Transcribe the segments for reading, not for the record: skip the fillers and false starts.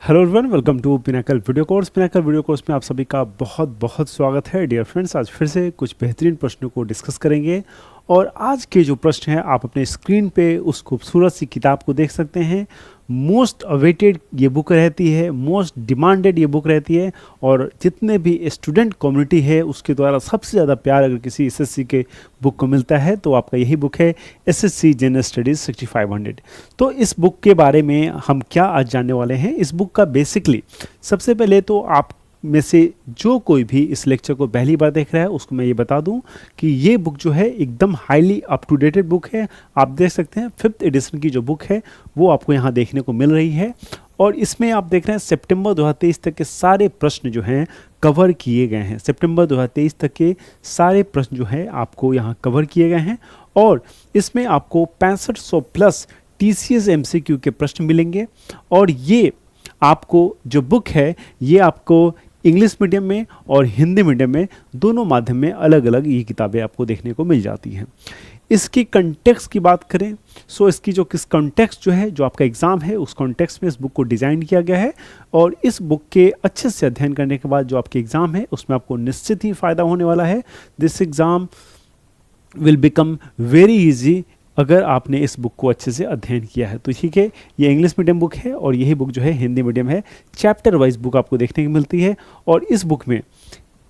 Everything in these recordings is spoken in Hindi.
Hello everyone, welcome to Pinnacle video course. Pinnacle video course में आप सभी का बहुत बहुत स्वागत है। डियर फ्रेंड्स, आज फिर से कुछ बेहतरीन प्रश्नों को डिस्कस करेंगे और आज के जो प्रश्न हैं आप अपने स्क्रीन पे उस खूबसूरत सी किताब को देख सकते हैं। मोस्ट अवेटेड ये बुक रहती है, मोस्ट डिमांडेड ये बुक रहती है और जितने भी स्टूडेंट कम्युनिटी है उसके द्वारा सबसे ज़्यादा प्यार अगर किसी एसएससी के बुक को मिलता है तो आपका यही बुक है, एसएससी जनरल स्टडीज़ 6500। तो इस बुक के बारे में हम क्या आज जानने वाले हैं। इस बुक का बेसिकली सबसे पहले तो आप में से जो कोई भी इस लेक्चर को पहली बार देख रहा है उसको मैं ये बता दूं कि ये बुक जो है एकदम highly up to dated book है। आप देख सकते हैं 5th एडिशन की जो बुक है वो आपको यहाँ देखने को मिल रही है और इसमें आप देख रहे हैं सितंबर 2023 तक के सारे प्रश्न जो हैं कवर किए गए हैं। सितंबर 2023 तक के सारे प्रश्न जो है आपको यहाँ कवर किए गए हैं और इसमें आपको 6500 प्लस TCS MCQ के प्रश्न मिलेंगे और ये आपको जो बुक है ये आपको इंग्लिश मीडियम में और हिंदी मीडियम में दोनों माध्यम में अलग अलग ये किताबें आपको देखने को मिल जाती हैं। इसकी कंटेक्स्ट की बात करें सो इसकी जो किस कंटेक्स्ट जो है जो आपका एग्ज़ाम है उस कंटेक्स्ट में इस बुक को डिज़ाइन किया गया है और इस बुक के अच्छे से अध्ययन करने के बाद जो आपके एग्ज़ाम है उसमें आपको निश्चित ही फ़ायदा होने वाला है। This exam will become very easy अगर आपने इस बुक को अच्छे से अध्ययन किया है। तो ठीक है, ये इंग्लिश मीडियम बुक है और यही बुक जो है हिंदी मीडियम है। चैप्टर वाइज बुक आपको देखने को मिलती है और इस बुक में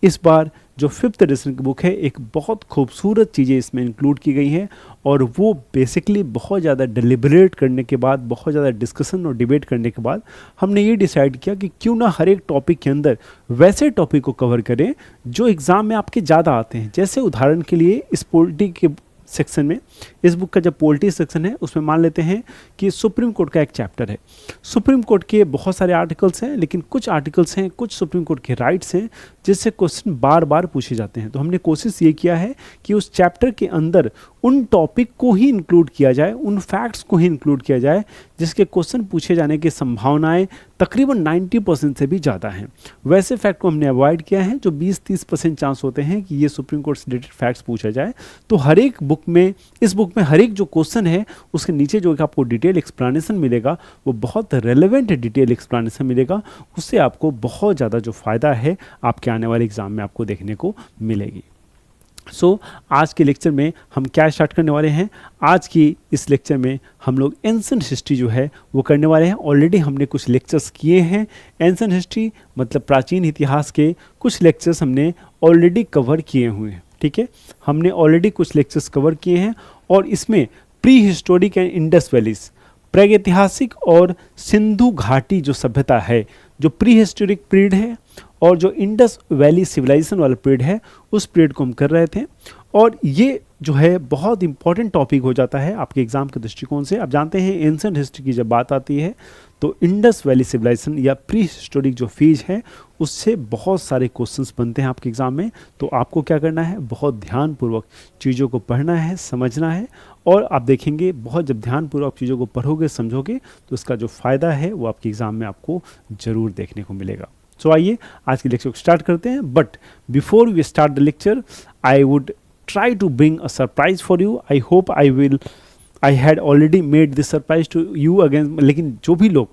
इस बार जो 5th एडिशन की बुक है एक बहुत खूबसूरत चीज़ें इसमें इंक्लूड की गई हैं और वो बेसिकली बहुत ज़्यादा डिलिबरेट करने के बाद, बहुत ज़्यादा डिस्कशन और डिबेट करने के बाद हमने ये डिसाइड किया कि क्यों ना हर एक टॉपिक के अंदर वैसे टॉपिक को कवर करें जो एग्ज़ाम में आपके ज़्यादा आते हैं। जैसे उदाहरण के लिए इस पॉलिटी के सेक्शन में, इस बुक का जब पॉलिटी सेक्शन है उसमें मान लेते हैं कि सुप्रीम कोर्ट का एक चैप्टर है। सुप्रीम कोर्ट के बहुत सारे आर्टिकल्स हैं लेकिन कुछ आर्टिकल्स हैं, कुछ सुप्रीम कोर्ट के राइट्स हैं जिससे क्वेश्चन बार बार पूछे जाते हैं। तो हमने कोशिश ये किया है कि उस चैप्टर के अंदर उन टॉपिक को ही इंक्लूड किया जाए, उन फैक्ट्स को ही इंक्लूड किया जाए जिसके क्वेश्चन पूछे जाने की संभावनाएं तकरीबन 90% से भी ज़्यादा हैं। वैसे फैक्ट को हमने अवॉइड किया है जो 20-30% चांस होते हैं कि ये सुप्रीम कोर्ट से रिलेटेड फैक्ट्स पूछा जाए। तो हर एक बुक में, इस बुक में हर एक जो क्वेश्चन है उसके नीचे जो आपको डिटेल एक्सप्लेनेशन मिलेगा वो बहुत रेलेवेंट डिटेल एक्सप्लेनेशन मिलेगा। उससे आपको बहुत ज़्यादा जो फ़ायदा है आपके आने वाले एग्ज़ाम में आपको देखने को मिलेगी। आज के लेक्चर में हम क्या स्टार्ट करने वाले हैं। आज की इस लेक्चर में हम लोग एंशिएंट हिस्ट्री जो है वो करने वाले हैं। ऑलरेडी हमने कुछ लेक्चर्स किए हैं। एंशिएंट हिस्ट्री मतलब प्राचीन इतिहास के कुछ लेक्चर्स हमने ऑलरेडी कवर किए हुए हैं। ठीक है, हमने ऑलरेडी कुछ लेक्चर्स कवर किए हैं और इसमें pre historic and Indus valleys, प्रागैतिहासिक और सिंधु घाटी जो सभ्यता है, जो प्री हिस्टोरिक पीरियड है और जो इंडस वैली सिविलाइजेशन वाला पीरियड है उस पीरियड को हम कर रहे थे और ये जो है बहुत इंपॉर्टेंट टॉपिक हो जाता है आपके एग्जाम के दृष्टिकोण से। आप जानते हैं एंशिएंट हिस्ट्री की जब बात आती है तो इंडस वैली सिविलाइजेशन या प्री हिस्टोरिक जो फेज है उससे बहुत सारे क्वेश्चंस बनते हैं आपके एग्ज़ाम में। तो आपको क्या करना है, बहुत ध्यानपूर्वक चीज़ों को पढ़ना है, समझना है और आप देखेंगे बहुत जब ध्यानपूर्वक चीज़ों को पढ़ोगे, समझोगे तो इसका जो फ़ायदा है वो आपके एग्ज़ाम में आपको ज़रूर देखने को मिलेगा। सो आइए आज के लेक्चर को स्टार्ट करते हैं। But before we start the lecture I would try to bring a surprise for you. I had already made this surprise to you again. लेकिन जो भी लोग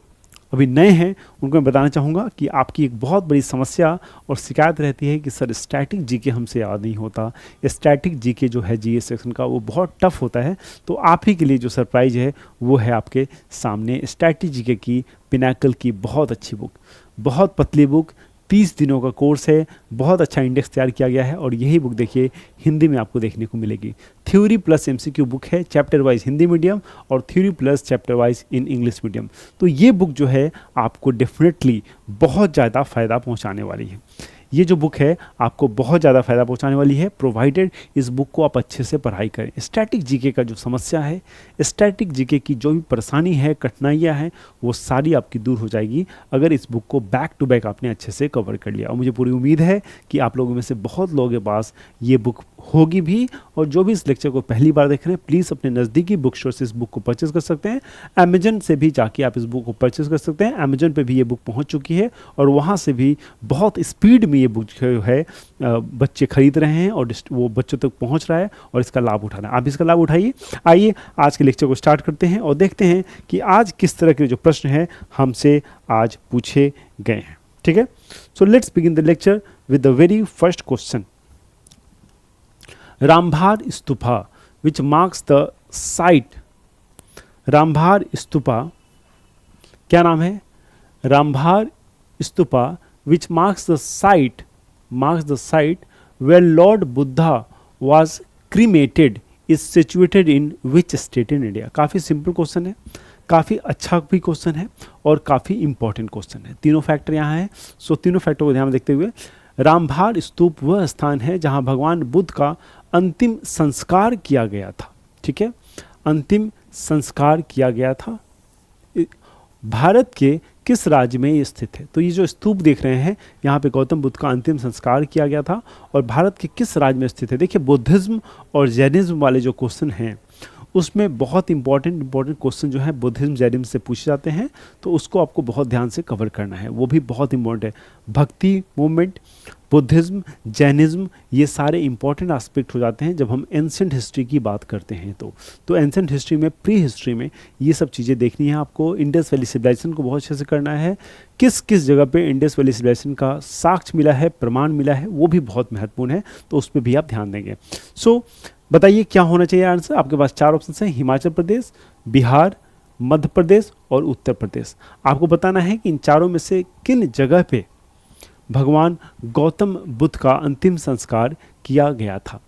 अभी नए हैं उनको मैं बताना चाहूँगा कि आपकी एक बहुत बड़ी समस्या और शिकायत रहती है कि सर स्टैटिक जीके हमसे याद नहीं होता, स्टैटिक जीके जो है जीएस सेक्शन का वो बहुत टफ होता है। तो आप ही के लिए जो सरप्राइज है वो है आपके सामने स्टैटिक जीके की पिनाकल की बहुत अच्छी बुक, बहुत पतली बुक, 30 दिनों का कोर्स है, बहुत अच्छा इंडेक्स तैयार किया गया है और यही बुक देखिए हिंदी में आपको देखने को मिलेगी। थ्योरी प्लस MCQ बुक है, चैप्टर वाइज हिंदी मीडियम और theory plus chapter wise in English medium. तो ये बुक जो है आपको डेफिनेटली बहुत ज़्यादा फ़ायदा पहुंचाने वाली है। ये जो बुक है आपको बहुत ज़्यादा फ़ायदा पहुंचाने वाली है, प्रोवाइडेड इस बुक को आप अच्छे से पढ़ाई करें। स्टैटिक जीके का जो समस्या है, स्टैटिक जीके की जो भी परेशानी है, कठिनाइयाँ हैं, वो सारी आपकी दूर हो जाएगी अगर इस बुक को बैक टू बैक आपने अच्छे से कवर कर लिया। और मुझे पूरी उम्मीद है कि आप लोगों में से बहुत लोगों के पास ये बुक होगी भी और जो भी इस लेक्चर को पहली बार देख रहे हैं प्लीज़ अपने नज़दीकी बुक स्टोर से इस बुक को परचेज़ कर सकते हैं। अमेजन से भी जाके आप इस बुक को परचेज़ कर सकते हैं। अमेजन पे भी ये बुक पहुंच चुकी है और वहां से भी बहुत स्पीड में में ये बुक जो है बच्चे खरीद रहे हैं और वो बच्चों तक पहुंच रहा है और इसका लाभ उठा रहे हैं। आप इसका लाभ उठाइए। आइए आज के लेक्चर को स्टार्ट करते हैं और देखते हैं कि आज किस तरह के जो प्रश्न हैं हमसे आज पूछे गए हैं। ठीक है, so let's begin the lecture with the very first question. Rambhar stupa which marks the site. Rambhar stupa क्या नाम है? Rambhar stupa which marks the site where lord Buddha was cremated is situated in which state in India। काफ़ी सिंपल क्वेश्चन है, काफ़ी अच्छा भी क्वेश्चन है और काफ़ी इंपॉर्टेंट क्वेश्चन है। तीनों फैक्टर यहाँ है, सो तीनों फैक्टर को ध्यान में देखते हुए रामभार स्तूप वह स्थान है जहाँ भगवान बुद्ध का अंतिम संस्कार किया गया था। ठीक है, अंतिम संस्कार किया गया था। भारत के किस राज्य में ये स्थित है? तो ये जो स्तूप देख रहे हैं यहाँ पे गौतम बुद्ध का अंतिम संस्कार किया गया था और भारत के किस राज्य में स्थित है? देखिए, बुद्धिज्म और जैनिज्म वाले जो क्वेश्चन हैं उसमें बहुत इंपॉर्टेंट क्वेश्चन जो है बुद्धिज्म जैनिज्म से पूछे जाते हैं, तो उसको आपको बहुत ध्यान से कवर करना है, वो भी बहुत इंपॉर्टेंट है। भक्ति मूवमेंट, बुद्धिज्म, जैनिज्म, ये सारे इंपॉर्टेंट एस्पेक्ट हो जाते हैं जब हम एंसेंट हिस्ट्री की बात करते हैं। तो एंसेंट हिस्ट्री में, प्री हिस्ट्री में ये सब चीज़ें देखनी है आपको। इंडस वैली सिविलाइजेशन को बहुत अच्छे से करना है, किस किस जगह पे इंडस वैली सिविलाइजेशन का साक्ष्य मिला है, प्रमाण मिला है, वो भी बहुत महत्वपूर्ण है, तो उस पर भी आप ध्यान देंगे। सो बताइए क्या होना चाहिए आंसर? आपके पास 4 ऑप्शन हैं, हिमाचल प्रदेश, बिहार, मध्य प्रदेश और उत्तर प्रदेश। आपको बताना है कि इन चारों में से किन जगह पे भगवान गौतम बुद्ध का अंतिम संस्कार किया गया था।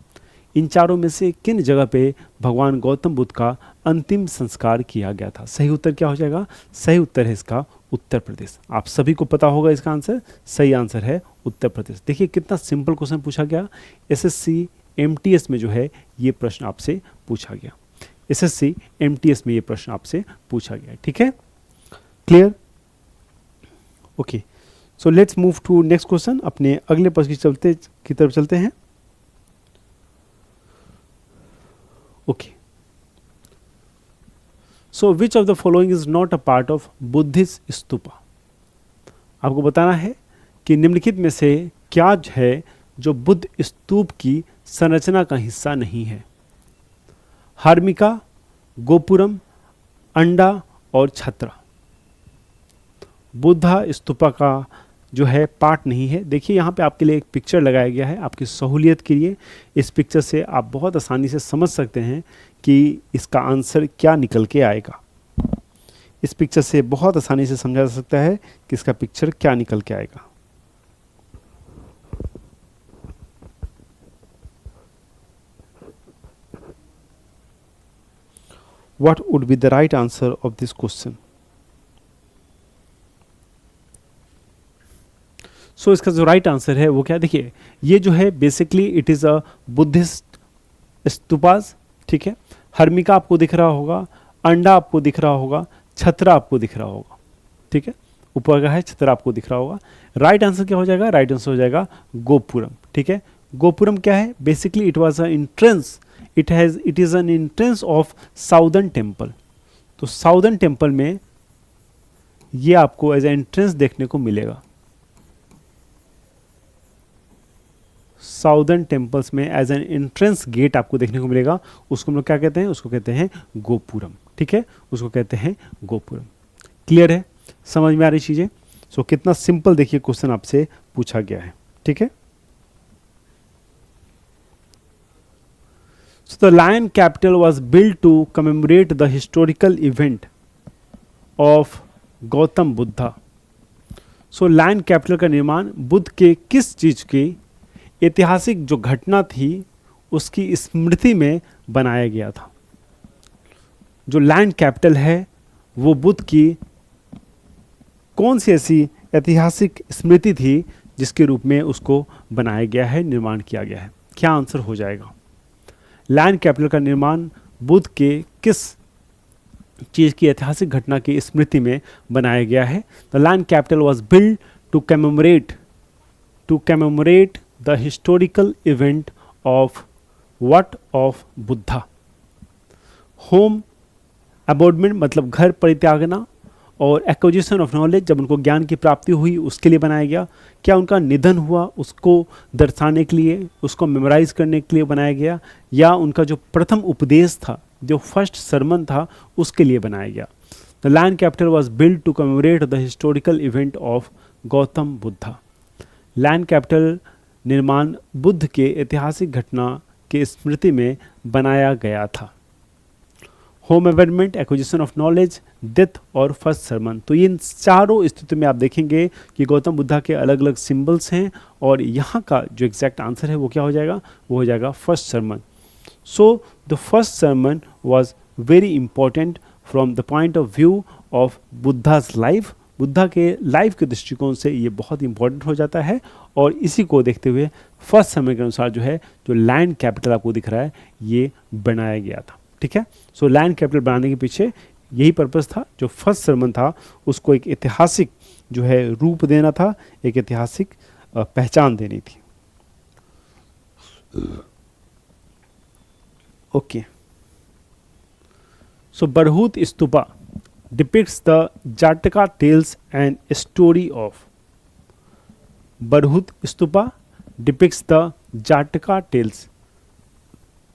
इन चारों में से किन जगह पे भगवान गौतम बुद्ध का अंतिम संस्कार किया गया था? सही उत्तर क्या हो जाएगा? सही उत्तर है इसका उत्तर प्रदेश। आप सभी को पता होगा इसका आंसर, सही आंसर है उत्तर प्रदेश। देखिए कितना सिंपल क्वेश्चन पूछा गया। एसएससी एमटीएस में जो है ये प्रश्न आपसे पूछा गया। एसएससी एमटीएस में ये प्रश्न आपसे पूछा गया। ठीक है, clear? Okay, so let's move to next question. अपने अगले प्रश्न की तरफ चलते हैं। Okay, so which of the following is not a part of Buddhist stupa. आपको बताना है कि निम्नलिखित में से क्या है जो बुद्ध स्तूप की संरचना का हिस्सा नहीं है? हार्मिका, गोपुरम, अंडा और छत्रा। बुद्धा स्तूपा का जो है पार्ट नहीं है। देखिए यहाँ पे आपके लिए एक पिक्चर लगाया गया है आपकी सहूलियत के लिए। इस पिक्चर से आप बहुत आसानी से समझ सकते हैं कि इसका आंसर क्या निकल के आएगा। इस पिक्चर से बहुत आसानी से समझा जा सकता है कि इसका पिक्चर क्या निकल के आएगा। What would be the right answer of this question? सो इसका जो राइट आंसर है वो क्या? देखिए ये जो है basically it is a Buddhist stupas. ठीक है, हर्मिका आपको दिख रहा होगा, अंडा आपको दिख रहा होगा, छत्रा आपको दिख रहा होगा। ठीक है, ऊपर का है, छत्रा आपको दिख रहा होगा। राइट आंसर क्या हो जाएगा? राइट आंसर हो जाएगा गोपुरम। ठीक है, गोपुरम क्या है? Basically it was a entrance, it is an entrance of southern temple. तो साउदर्न टेम्पल में ये आपको एज एंट्रेंस देखने को मिलेगा। साउदर्न टेम्पल्स में एज एन एंट्रेंस गेट आपको देखने को मिलेगा। उसको हम लोग क्या कहते हैं? उसको कहते हैं गोपुरम। ठीक है, उसको कहते हैं गोपुरम। क्लियर है? समझ में आ रही चीजें? सो कितना सिंपल देखिए क्वेश्चन आपसे पूछा गया है। ठीक है, so the lion capital was built to commemorate the historical event of Gautam Buddha. So lion capital का निर्माण बुद्ध के किस चीज की ऐतिहासिक जो घटना थी उसकी स्मृति में बनाया गया था? जो लैंड कैपिटल है वो बुद्ध की कौन सी ऐसी ऐतिहासिक स्मृति थी जिसके रूप में उसको बनाया गया है, निर्माण किया गया है? क्या आंसर हो जाएगा? लैंड कैपिटल का निर्माण बुद्ध के किस चीज़ की ऐतिहासिक घटना की स्मृति में बनाया गया है? The land capital was build to commemorate the historical event of what? Of Buddha. Home abandonment मतलब घर परित्यागना, और एक्विजिशन ऑफ नॉलेज, जब उनको ज्ञान की प्राप्ति हुई उसके लिए बनाया गया। क्या उनका निधन हुआ उसको दर्शाने के लिए, उसको मेमोराइज करने के लिए बनाया गया, या उनका जो प्रथम उपदेश था, जो फर्स्ट सरमन था, उसके लिए बनाया गया। The land capital was build to commemorate the historical event of Gautam Buddha. Land capital निर्माण बुद्ध के ऐतिहासिक घटना के स्मृति में बनाया गया था। Home amendment, acquisition of knowledge, death और फर्स्ट सरमन। तो इन चारों स्थिति में आप देखेंगे कि गौतम बुद्धा के अलग अलग सिंबल्स हैं, और यहाँ का जो एग्जैक्ट आंसर है वो क्या हो जाएगा, वो हो जाएगा first sermon. So the first sermon was very important from the point of view of Buddha's life. Buddha के लाइफ के दृष्टिकोण से ये बहुत इंपॉर्टेंट हो जाता है, और इसी को देखते हुए फर्स्ट सरमन के अनुसार जो है, जो लैंड कैपिटल आपको दिख रहा है, ये बनाया गया था। ठीक है, सो लैंड कैपिटल बनाने के पीछे यही पर्पस था। जो फर्स्ट सरमन था उसको एक ऐतिहासिक जो है रूप देना था, एक ऐतिहासिक पहचान देनी थी। Okay, so Bharhut stupa depicts the Jataka tales and story of. Barhut Stupa depicts the Jataka tales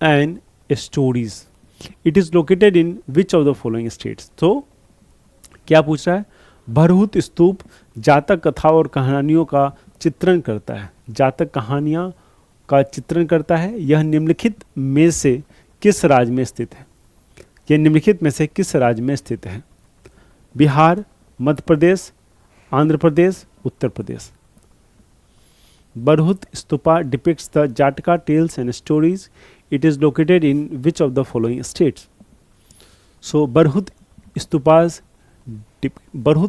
and stories. It is located in which of the following states? तो क्या पूछ रहा है? बरहूत स्तूप जातक कथा और कहानियों का चित्रण करता है। जातक कहानियाँ का चित्रण करता है। यह निम्नलिखित में से किस राज्य में स्थित है? यह निम्नलिखित में से किस राज्य में स्थित है? Bihar, Madhya Pradesh, Andhra Pradesh, Uttar Pradesh. Bharhut stupa depicts the Jataka tales and stories. It is located in which of the following states? So Bharhut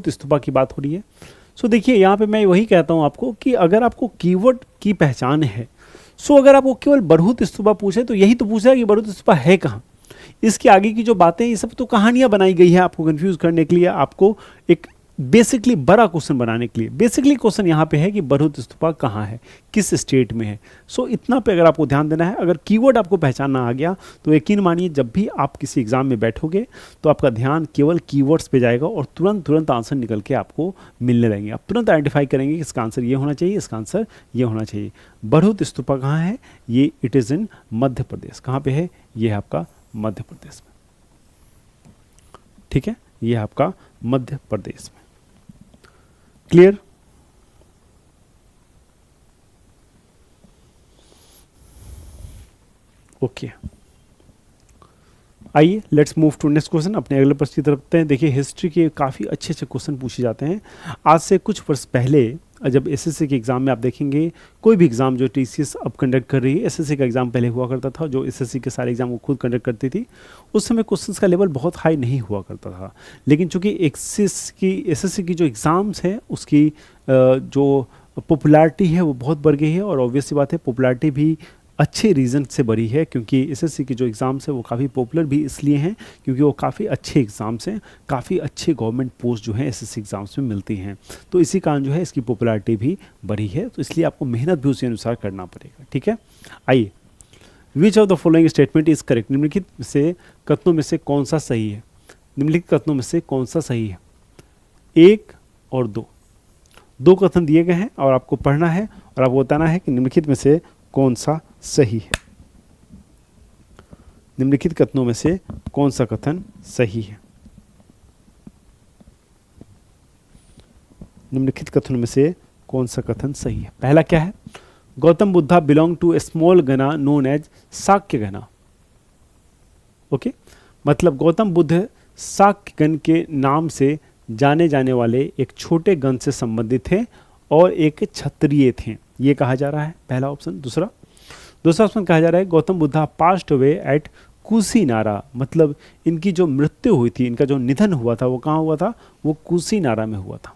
stupa की बात हो रही है। सो देखिए यहाँ पे मैं वही कहता हूँ आपको कि अगर आपको कीवर्ड की पहचान है, सो अगर आपको केवल बरहूत स्तूपा पूछे तो यही तो पूछा है कि बरहूत स्तूपा है कहाँ। इसके आगे की जो बातें, ये सब तो कहानियां बनाई गई है आपको कंफ्यूज करने के लिए, आपको एक बेसिकली बड़ा क्वेश्चन बनाने के लिए। बेसिकली क्वेश्चन यहाँ पे है कि बरहूत स्तूपा कहाँ है, किस स्टेट में है। सो इतना पे अगर आपको ध्यान देना है। अगर कीवर्ड आपको पहचानना आ गया तो यकीन मानिए जब भी आप किसी एग्जाम में बैठोगे तो आपका ध्यान केवल कीवर्ड्स पे जाएगा और तुरंत आंसर निकल के आपको मिलने लगेंगे। आप तुरंत आइडेंटिफाई करेंगे कि इसका आंसर ये होना चाहिए, इसका आंसर ये होना चाहिए। बरहूत स्तूपा कहाँ है? ये it is in Madhya Pradesh. कहाँ पे है? ये है आपका मध्य प्रदेश में। ठीक है, ये है आपका मध्य प्रदेश में। क्लियर? ओके, आइए let's move to next question. अपने अगले प्रश्न की तरफ बढ़ते हैं। देखिए हिस्ट्री के काफ़ी अच्छे क्वेश्चन पूछे जाते हैं। आज से कुछ वर्ष पहले जब एसएससी के एग्ज़ाम में आप देखेंगे, कोई भी एग्ज़ाम जो टीसीएस अब कंडक्ट कर रही है, एसएससी का एग्ज़ाम पहले हुआ करता था, जो एसएससी के सारे एग्ज़ाम वो खुद कंडक्ट करती थी। उस समय क्वेश्चंस का लेवल बहुत हाई नहीं हुआ करता था, लेकिन चूंकि एसएससी की जो एग्ज़ाम्स है उसकी जो पॉपुलैरिटी है वो बहुत बढ़ गई है, और ऑब्वियस सी बात है पॉपुलैरिटी भी अच्छे रीज़न से बढ़ी है, क्योंकि एसएससी के जो एग्ज़ाम्स है वो काफ़ी पॉपुलर भी इसलिए हैं क्योंकि वो काफ़ी अच्छे एग्ज़ाम्स हैं, काफ़ी अच्छे गवर्नमेंट पोस्ट जो है एसएससी एग्ज़ाम्स में मिलती हैं। तो इसी कारण जो है इसकी पॉपुलैरिटी भी बढ़ी है, तो इसलिए आपको मेहनत भी उसी अनुसार करना पड़ेगा। ठीक है, आइए, विच of the following statement is correct? निम्नलिखित से कथनों में से कौन सा सही है? निम्नलिखित कथनों में से कौन सा सही है? 1 और 2 कथन दिए गए हैं और आपको पढ़ना है और आपको बताना है कि निम्नलिखित में से कौन सा सही है। निम्नलिखित कथनों में से कौन सा कथन सही है? निम्नलिखित कथनों में से कौन सा कथन सही है? पहला क्या है? Gautam Buddha belong to a small gana known as Shakya gana. Okay, मतलब गौतम बुद्ध शाक्य गण के नाम से जाने जाने वाले एक छोटे गण से संबंधित थे और एक क्षत्रिय थे, ये कहा जा रहा है, पहला ऑप्शन। दूसरा ऑप्शन कहा जा रहा है Gautam Buddha passed away at Kushinara, मतलब इनकी जो मृत्यु हुई थी, इनका जो निधन हुआ था वो कहाँ हुआ था? वो कुशीनारा में हुआ था।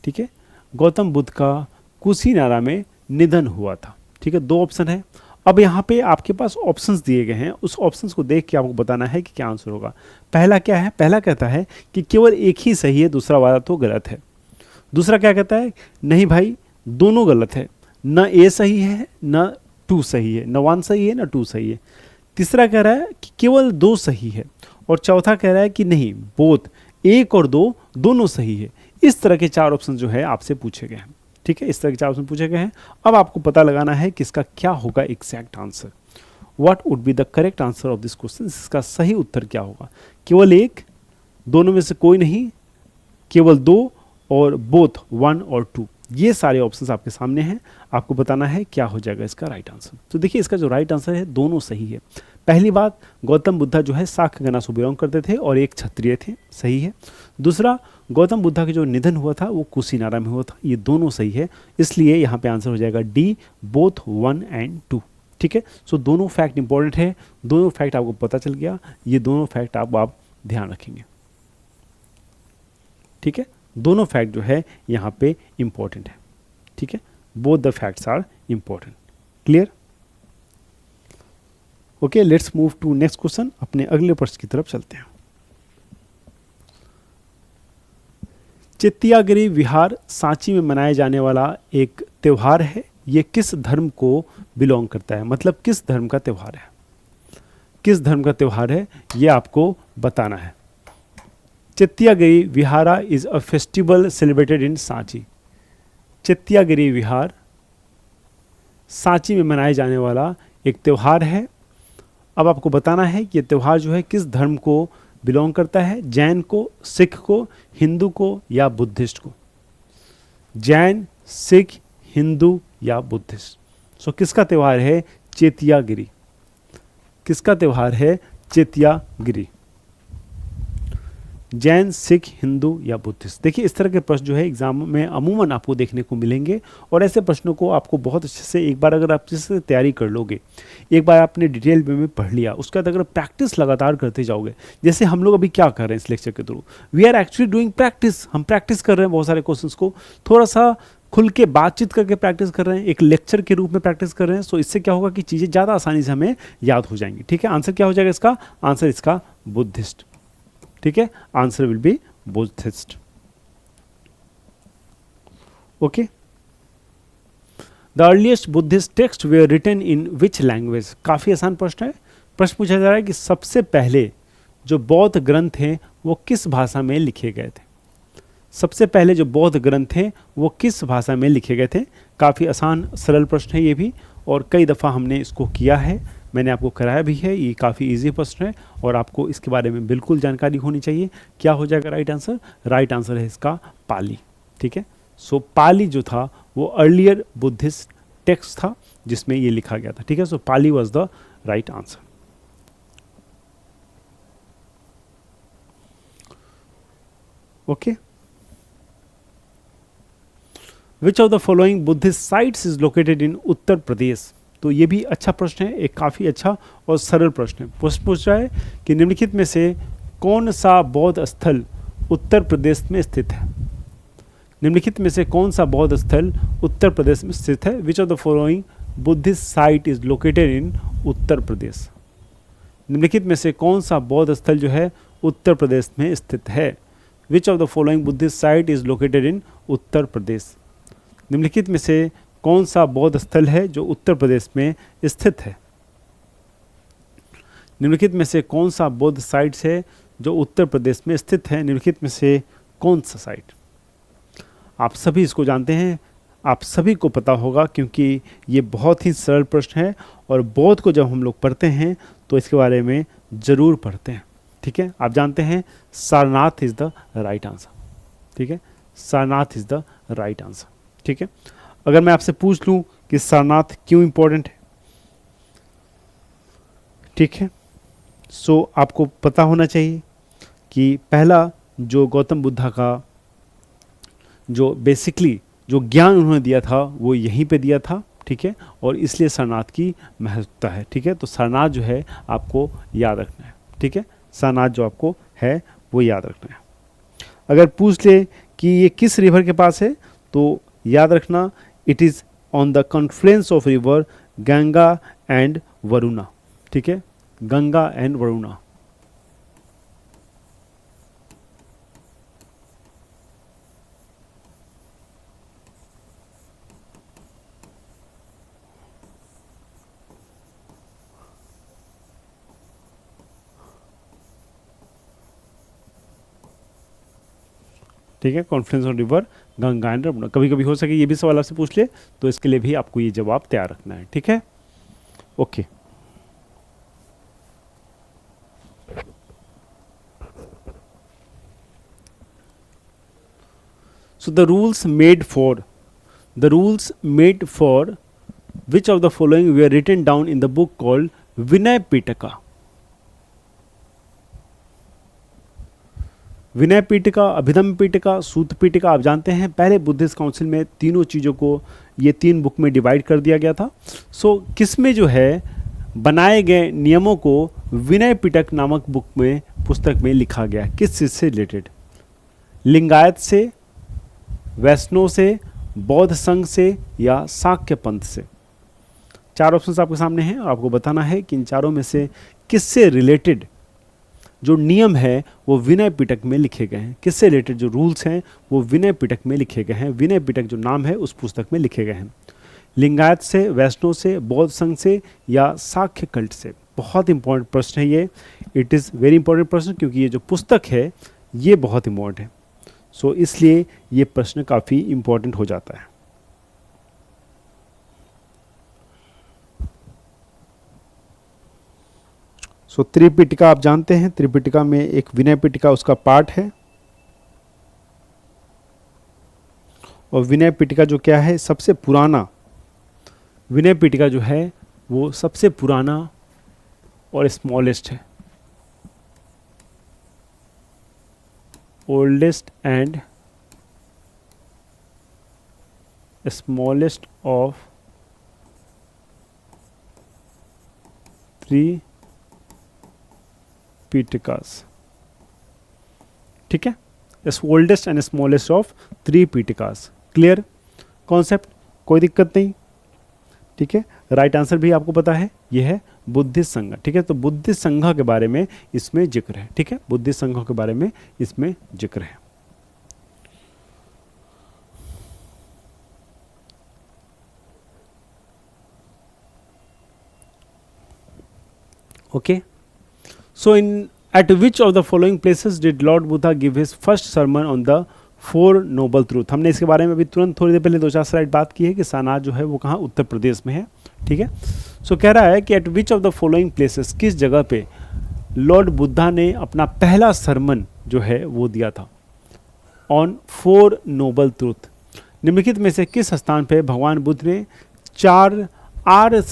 ठीक है, गौतम बुद्ध का कुशीनारा में निधन हुआ था। ठीक है, 2 ऑप्शन है। अब यहाँ पे आपके पास ऑप्शंस दिए गए हैं, उस ऑप्शंस को देख के आपको बताना है कि क्या आंसर होगा। पहला क्या है? पहला कहता है कि केवल एक ही सही है, दूसरा वाला तो गलत है। दूसरा क्या कहता है? नहीं भाई, दोनों गलत है, न ए सही है न 2 सही है, न 1 सही है न 2 सही है। तीसरा कह रहा है कि केवल 2 सही है, और चौथा कह रहा है कि नहीं, बोथ एक और दो दोनों सही है। इस तरह के 4 ऑप्शन जो है आपसे पूछे गए हैं, ठीक है, इस तरह के 4 ऑप्शन पूछे गए हैं। अब आपको पता लगाना है कि इसका क्या होगा exact answer. What would be the correct answer of this question, इसका सही उत्तर क्या होगा। केवल एक, दोनों में से कोई नहीं, केवल दो, और बोथ 1 और 2, ये सारे ऑप्शंस आपके सामने हैं। आपको बताना है क्या हो जाएगा इसका राइट आंसर। तो देखिए इसका जो राइट आंसर है दोनों सही है। पहली बात, गौतम बुद्धा जो है शाक्य गणा से बिलोंग करते थे और एक क्षत्रिय थे, सही है। दूसरा, गौतम बुद्धा का जो निधन हुआ था वो कुशीनारा में हुआ था, ये दोनों सही है। इसलिए यहाँ पे आंसर हो जाएगा डी, बोथ 1 एंड 2, ठीक है। सो दोनों फैक्ट इंपॉर्टेंट है, दोनों फैक्ट आपको पता चल गया, ये दोनों फैक्ट आप ध्यान रखेंगे, ठीक है। दोनों फैक्ट जो है यहाँ पे इंपॉर्टेंट है, ठीक है। Both the facts are important. Clear? Okay, let's move to next question. अपने अगले प्रश्न की तरफ चलते हैं। चित्तियागिरी विहार सांची में मनाया जाने वाला एक त्योहार है, ये किस धर्म को बिलोंग करता है, मतलब किस धर्म का त्योहार है, किस धर्म का त्योहार है, ये आपको बताना है। Chetiyagiri Vihara is a festival celebrated in Sanchi. Chetiyagiri Vihar Sanchi में मनाए जाने वाला एक त्यौहार है। अब आपको बताना है कि ये त्यौहार जो है किस धर्म को बिलोंग करता है, जैन को, सिख को, हिंदू को या बुद्धिस्ट को। जैन, सिख, हिंदू या बुद्धिस्ट। सो किसका त्यौहार है? चेतियागिरी। किसका त्यौहार है? चेतियागिरी। जैन, सिख, हिंदू या बुद्धिस्ट। देखिए इस तरह के प्रश्न जो है एग्जाम में अमूमन आपको देखने को मिलेंगे, और ऐसे प्रश्नों को आपको बहुत अच्छे से एक बार अगर आप अच्छे से तैयारी कर लोगे, एक बार आपने डिटेल में पढ़ लिया, उसके बाद अगर प्रैक्टिस लगातार करते जाओगे, जैसे हम लोग अभी क्या कर रहे हैं इस लेक्चर के through, we are actually doing practice. हम प्रैक्टिस कर रहे हैं बहुत सारे क्वेश्चंस को, थोड़ा सा खुल के बातचीत करके प्रैक्टिस कर रहे हैं, एक लेक्चर के रूप में प्रैक्टिस कर रहे हैं। सो इससे क्या होगा कि चीज़ें ज़्यादा आसानी से हमें याद हो जाएंगी, ठीक है। आंसर क्या हो जाएगा इसका? आंसर इसका बुद्धिस्ट, ठीक है। Answer will be Buddhist. Okay, the earliest Buddhist text were written in which language. काफी आसान प्रश्न है। प्रश्न पूछा जा रहा है कि सबसे पहले जो बौद्ध ग्रंथ हैं वो किस भाषा में लिखे गए थे। सबसे पहले जो बौद्ध ग्रंथ हैं वो किस भाषा में लिखे गए थे। काफी आसान सरल प्रश्न है ये भी, और कई दफा हमने इसको किया है, मैंने आपको कराया भी है। ये काफ़ी इजी प्रश्न है और आपको इसके बारे में बिल्कुल जानकारी होनी चाहिए। क्या हो जाएगा राइट आंसर? राइट आंसर है इसका पाली, ठीक है। सो पाली जो था वो अर्लियर बुद्धिस्ट टेक्स्ट था जिसमें ये लिखा गया था, ठीक है। So Pali was the right answer. Okay, which of the following Buddhist sites is located in Uttar Pradesh. तो ये भी अच्छा प्रश्न है, एक काफ़ी अच्छा और सरल प्रश्न है। प्रश्न पूछ रहा है कि निम्नलिखित में से कौन सा बौद्ध स्थल उत्तर प्रदेश में स्थित है। निम्नलिखित में से कौन सा बौद्ध स्थल उत्तर प्रदेश में स्थित है? Which of the following Buddhist site is located in Uttar Pradesh. निम्नलिखित में से कौन सा बौद्ध स्थल जो है उत्तर प्रदेश में स्थित है? Which of the following Buddhist site is located in Uttar Pradesh. निम्नलिखित में से कौन सा बौद्ध स्थल है जो उत्तर प्रदेश में स्थित है? निम्नलिखित में से कौन सा बौद्ध साइट है जो उत्तर प्रदेश में स्थित है? निम्नलिखित में से कौन सा साइट? आप सभी इसको जानते हैं, आप सभी को पता होगा, क्योंकि ये बहुत ही सरल प्रश्न है और बौद्ध को जब हम लोग पढ़ते हैं तो इसके बारे में ज़रूर पढ़ते हैं, ठीक है। आप जानते हैं Sarnath is the right answer, ठीक है। Sarnath is the right answer, ठीक है। अगर मैं आपसे पूछ लूं कि सारनाथ क्यों इंपॉर्टेंट है, ठीक है, सो आपको पता होना चाहिए कि पहला जो गौतम बुद्धा का जो बेसिकली जो ज्ञान उन्होंने दिया था वो यहीं पे दिया था, ठीक है, और इसलिए सारनाथ की महत्वता है, ठीक है। तो सारनाथ जो है आपको याद रखना है, ठीक है। सारनाथ जो आपको है वो याद रखना है। अगर पूछ ले कि ये किस रिवर के पास है, तो याद रखना it is on the Confluence of river Ganga and Varuna, ठीक है, गंगा एंड वरुणा। ठीक है, Confluence of river Ganga and Yamuna. कभी कभी हो सके ये भी सवाल आपसे पूछ ले, तो इसके लिए भी आपको ये जवाब तैयार रखना है। ठीक है, okay. So the rules made for which of the following were written down in the book called Vinay Pitaka? विनय पीठिका, अभिधम पीठिका, सूत पीठिका। आप जानते हैं पहले बुद्धिस्ट काउंसिल में तीनों चीज़ों को ये 3 बुक में डिवाइड कर दिया गया था। सो किसमें जो है बनाए गए नियमों को विनय पिटक नामक बुक में, पुस्तक में लिखा गया। किस चीज़ से रिलेटेड? लिंगायत से, वैष्णव से, बौद्ध संघ से या शाक्य पंथ से? 4 ऑप्शंस आपके सामने हैं और आपको बताना है कि इन चारों में से किससे रिलेटेड जो नियम है वो विनय पिटक में लिखे गए हैं। किससे रिलेटेड जो रूल्स हैं वो विनय पिटक में लिखे गए हैं। विनय पिटक जो नाम है उस पुस्तक में लिखे गए हैं। लिंगायत से, वैष्णव से, बौद्ध संघ से या शाक्य कल्ट से? बहुत इंपॉर्टेंट प्रश्न है ये। इट इज़ वेरी इंपॉर्टेंट प्रश्न, क्योंकि ये जो पुस्तक है ये बहुत इंपॉर्टेंट है। सो इसलिए ये प्रश्न काफ़ी इंपॉर्टेंट हो जाता है। सो त्रिपिटका आप जानते हैं, त्रिपिटका में एक विनय पिटका उसका पार्ट है। और विनय पिटका जो क्या है, सबसे पुराना विनय पिटका जो है वो सबसे पुराना और स्मॉलेस्ट है, oldest and smallest of 3 Pitakas. ठीक है, oldest and smallest of 3 Pitakas. Clear concept, कोई दिक्कत नहीं। ठीक है, राइट आंसर भी आपको पता है, ये है बुद्धिस्ट संघ। ठीक है, तो बुद्धिस्ट संघ के बारे में इसमें जिक्र है। ठीक है, बुद्धिस्ट संघ के बारे में इसमें जिक्र है। Okay, so at which of the following places did Lord Buddha give his first sermon on the 4 noble truth? हमने इसके बारे में अभी तुरंत थोड़ी देर पहले 2-4 स्लाइड बात की है कि सारनाथ जो है वो कहाँ, उत्तर प्रदेश में है। ठीक है, सो कह रहा है कि eight which of the following places, किस जगह पे लॉर्ड बुद्धा ने अपना पहला सरमन जो है वो दिया था ऑन 4 नोबल ट्रूथ। निम्नलिखित में से किस स्थान पे भगवान बुद्ध ने 4 आर्य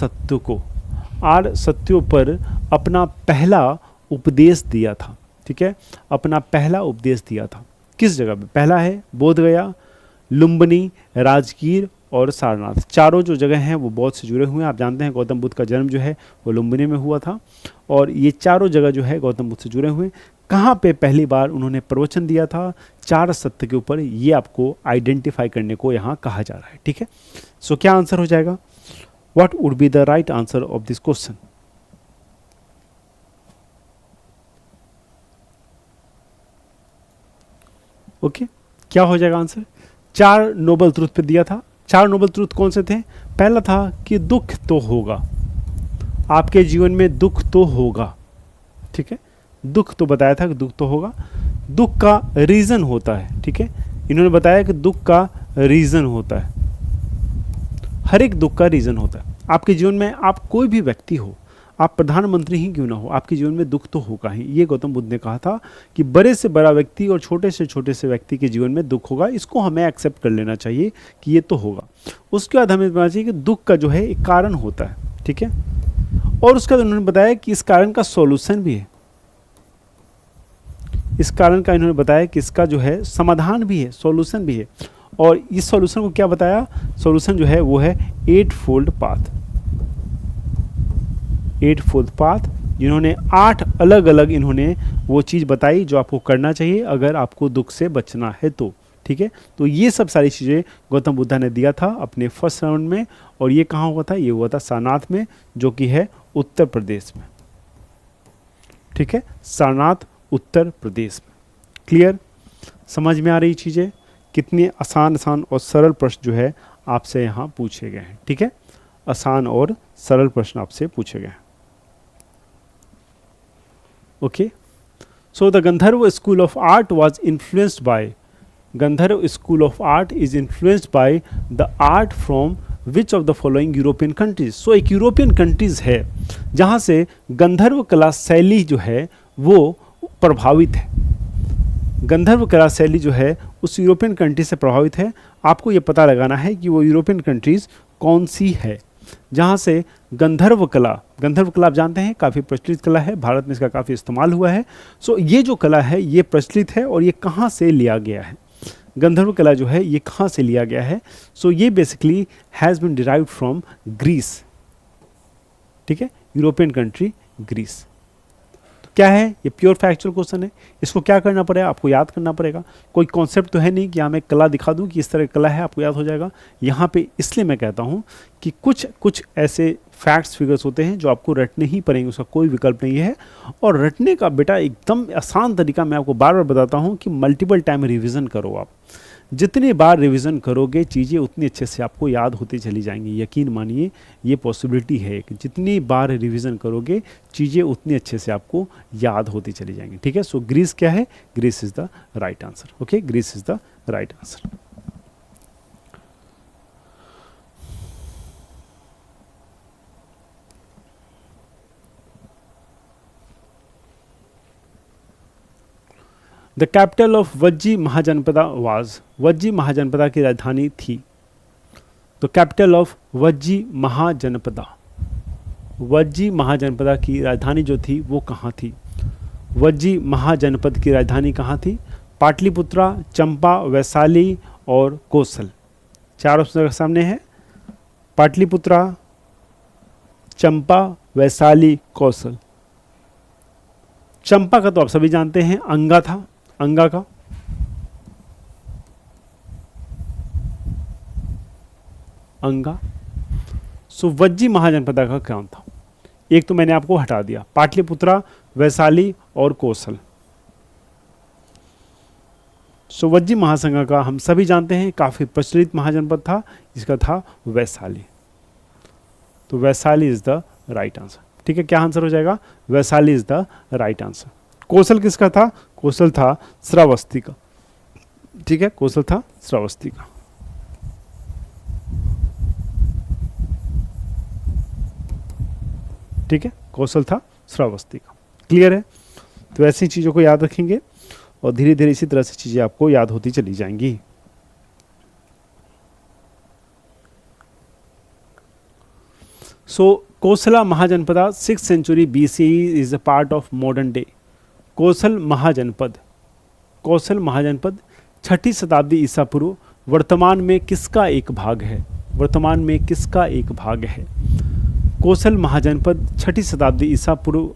सत्यों पर अपना पहला उपदेश दिया था? ठीक है, अपना पहला उपदेश दिया था किस जगह पे? पहला है बोधगया, लुम्बिनी, राजगीर और सारनाथ। चारों जो जगह हैं वो बौद्ध से जुड़े हुए हैं। आप जानते हैं गौतम बुद्ध का जन्म जो है वो लुम्बिनी में हुआ था, और ये चारों जगह जो है गौतम बुद्ध से जुड़े हुए हैं। कहाँ पे पहली बार उन्होंने प्रवचन दिया था? 4 सत्य के ऊपर। ये आपको आइडेंटिफाई करने को यहाँ कहा जा रहा है। ठीक है, सो क्या आंसर हो जाएगा? What would be the right answer of this question? Okay, क्या हो जाएगा आंसर? 4 नोबल ट्रूथ पे दिया था। 4 नोबल ट्रूथ कौन से थे? पहला था कि दुख तो होगा, आपके जीवन में दुख तो होगा। ठीक है, दुख तो बताया था कि दुख तो होगा। दुख का रीज़न होता है। ठीक है, इन्होंने बताया कि दुख का रीज़न होता है, हर एक दुख का रीज़न होता है। आपके जीवन में आप कोई भी व्यक्ति हो, आप प्रधानमंत्री ही क्यों ना हो, आपके जीवन में दुख तो होगा ही। ये गौतम बुद्ध ने कहा था कि बड़े से बड़ा व्यक्ति और छोटे से व्यक्ति के जीवन में दुख होगा। इसको हमें एक्सेप्ट कर लेना चाहिए कि ये तो होगा। उसके बाद हमें बताना चाहिए कि दुख का जो है एक कारण होता है। ठीक है, और उसके बाद उन्होंने बताया कि इस कारण का सॉल्यूशन भी है। इस कारण का इन्होंने बताया कि इसका जो है समाधान भी है, सॉल्यूशन भी है। और इस सॉल्यूशन को क्या बताया? सॉल्यूशन जो है वो है 8 फोल्ड पाथ। 8 फोल्ड पाथ, जिन्होंने 8 अलग अलग इन्होंने वो चीज़ बताई जो आपको करना चाहिए अगर आपको दुख से बचना है तो। ठीक है, तो ये सब सारी चीज़ें गौतम बुद्धा ने दिया था अपने फर्स्ट राउंड में। और ये कहाँ हुआ था? ये हुआ था सारनाथ में, जो कि है उत्तर प्रदेश में। ठीक है, सारनाथ उत्तर प्रदेश में। क्लियर, समझ में आ रही चीज़ें? कितने आसान और सरल प्रश्न जो है आपसे यहाँ पूछे गए हैं। ठीक है, आसान और सरल प्रश्न आपसे पूछे गए हैं। Okay, so the Gandharva school of art was influenced by Gandharva school of art is influenced by the art from which of the following European countries. So एक यूरोपियन कंट्रीज है जहाँ से गंधर्व कला शैली जो है वो प्रभावित है। गंधर्व कला शैली जो है उस यूरोपियन कंट्री से प्रभावित है। आपको ये पता लगाना है कि वो यूरोपियन कंट्रीज़ कौन सी है जहाँ से गंधर्व कला आप जानते हैं काफ़ी प्रचलित कला है, भारत में इसका काफ़ी इस्तेमाल हुआ है। सो ये जो कला है ये प्रचलित है और ये कहाँ से लिया गया है, गंधर्व कला जो है ये कहाँ से लिया गया है। सो ये basically has been derived from Greece, ठीक है, यूरोपियन कंट्री ग्रीस। क्या है ये प्योर फैक्चुअल क्वेश्चन है, इसको क्या करना पड़ेगा, आपको याद करना पड़ेगा। कोई कॉन्सेप्ट तो है नहीं कि मैं कला दिखा दूं कि इस तरह की कला है, आपको याद हो जाएगा। यहाँ पे इसलिए मैं कहता हूँ कि कुछ ऐसे फैक्ट्स फिगर्स होते हैं जो आपको रटने ही पड़ेंगे, उसका कोई विकल्प नहीं है। और रटने का बेटा एकदम आसान तरीका मैं आपको बार बार बताता हूँ कि मल्टीपल टाइम रिविज़न करो। आप जितने बार रिवीजन करोगे चीज़ें उतनी अच्छे से आपको याद होती चली जाएंगी। यकीन मानिए ये पॉसिबिलिटी है कि जितनी बार रिवीजन करोगे चीज़ें उतनी अच्छे से आपको याद होती चली जाएंगी, ठीक है। सो ग्रीस क्या है, Greece is the right answer. Okay, Greece is the right answer. The capital of Vajji Mahajanapada was, Vajji Mahajanapada की राजधानी थी। तो कैपिटल ऑफ वज्जी महाजनपदा, वज्जी महाजनपदा की राजधानी जो थी वो कहाँ थी। वज्जी महाजनपद की राजधानी कहाँ थी, पाटलिपुत्रा, चंपा, वैशाली और कौशल। चार ऑप्शन सामने है, पाटलिपुत्रा, चंपा, वैशाली, कौशल। चंपा का तो आप सभी जानते हैं अंगा था, अंगा का। अंगा। सो वज्जी महाजनपदा का क्या था, एक तो मैंने आपको हटा दिया, पाटलिपुत्रा, वैशाली और कौशल। सो वज्जी महासंघ का हम सभी जानते हैं काफी प्रचलित महाजनपद था, जिसका था वैशाली। तो Vaishali is the right answer, ठीक है। क्या आंसर हो जाएगा, Vaishali is the right answer. Kaushal किसका था, कौशल था श्रावस्ती का, ठीक है, कौशल था श्रावस्ती का। ठीक है, कौशल था श्रावस्ती का। क्लियर है। तो ऐसी चीज़ों को याद रखेंगे और धीरे धीरे इसी तरह से चीज़ें आपको याद होती चली जाएंगी। So Kosala Mahajanapada 6th century BCE is a part of modern day. Kaushal Mahajanapada, Kaushal Mahajanapada 6ठी शताब्दी ईसा पूर्व वर्तमान में किसका एक भाग है, वर्तमान में किसका एक भाग है। कौशल महाजनपद 6ठी शताब्दी ईसा पूर्व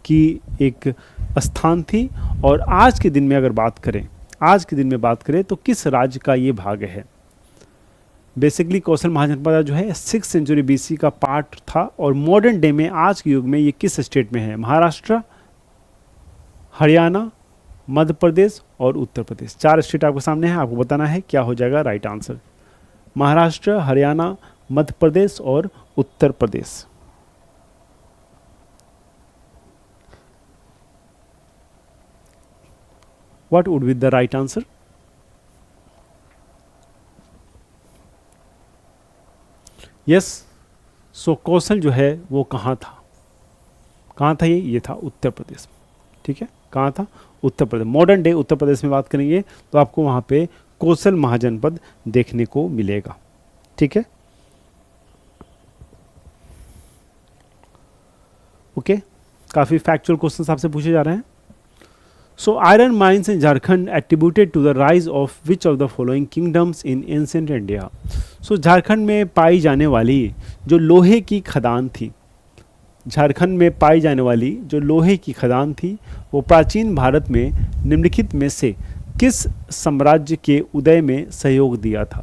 की एक स्थान थी और आज के दिन में अगर बात करें, आज के दिन में बात करें तो किस राज्य का ये भाग है। बेसिकली कौशल महाजनपद जो है 6th सेंचुरी BC का पार्ट था और मॉडर्न डे में आज के युग में ये किस स्टेट में है, महाराष्ट्र, हरियाणा, मध्य प्रदेश और उत्तर प्रदेश। 4 स्टेट आपके सामने है, आपको बताना है क्या हो जाएगा राइट आंसर। महाराष्ट्र, हरियाणा, मध्य प्रदेश और Uttar Pradesh. What would be the right answer. Yes, so Kaushal जो है वो कहाँ था, कहाँ था ये था उत्तर प्रदेश में, ठीक है। कहाँ था, उत्तर प्रदेश। मॉडर्न डे उत्तर प्रदेश में बात करेंगे तो आपको वहाँ पे कौशल महाजनपद देखने को मिलेगा, ठीक है। ओके, काफ़ी फैक्चुअल क्वेश्चंस आपसे पूछे जा रहे हैं। So iron mines in Jharkhand attributed to the rise of which of the following kingdoms in ancient India. So Jharkhand में पाई जाने वाली जो लोहे की खदान थी, झारखंड में पाई जाने वाली जो लोहे की खदान थी वो प्राचीन भारत में निम्नलिखित में से किस साम्राज्य के उदय में सहयोग दिया था।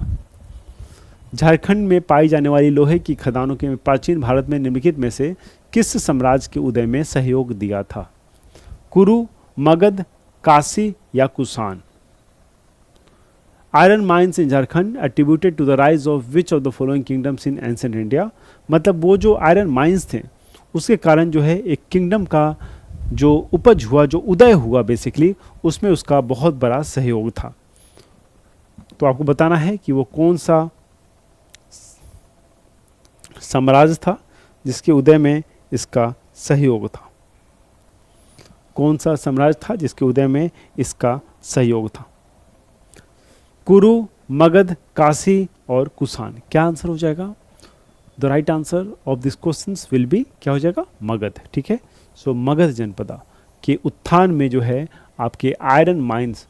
झारखंड में पाई जाने वाली लोहे की खदानों के प्राचीन भारत में निम्नलिखित में से किस साम्राज्य के उदय में सहयोग दिया था। कुरु, मगध, काशी या Kushan. Iron mines in Jharkhand attributed to the rise of which of the following kingdoms in ancient India. मतलब वो जो आयरन माइंस थे उसके कारण जो है एक किंगडम का जो उपज हुआ, जो उदय हुआ बेसिकली, उसमें उसका बहुत बड़ा सहयोग था। तो आपको बताना है कि वो कौन सा साम्राज्य था जिसके उदय में इसका सहयोग था। कौन सा साम्राज्य था जिसके उदय में इसका सहयोग था? कुरु, मगध, काशी और कुषाण। क्या आंसर हो जाएगा? The right answer of this questions will be, क्या हो जाएगा? मगध। ठीक है, सो मगध जनपदा के उत्थान में जो है आपके आयरन माइंस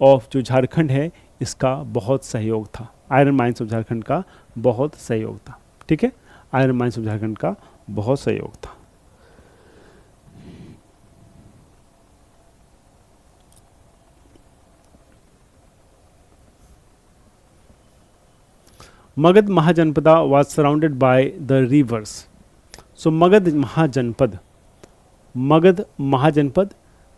ऑफ जो झारखंड है इसका बहुत सहयोग था। आयरन माइंस ऑफ झारखंड का बहुत सहयोग था। ठीक है, आयरन माइंस ऑफ झारखंड का बहुत सहयोग था। Magadh Mahajanapada was surrounded by the rivers. So Magadh महाजनपद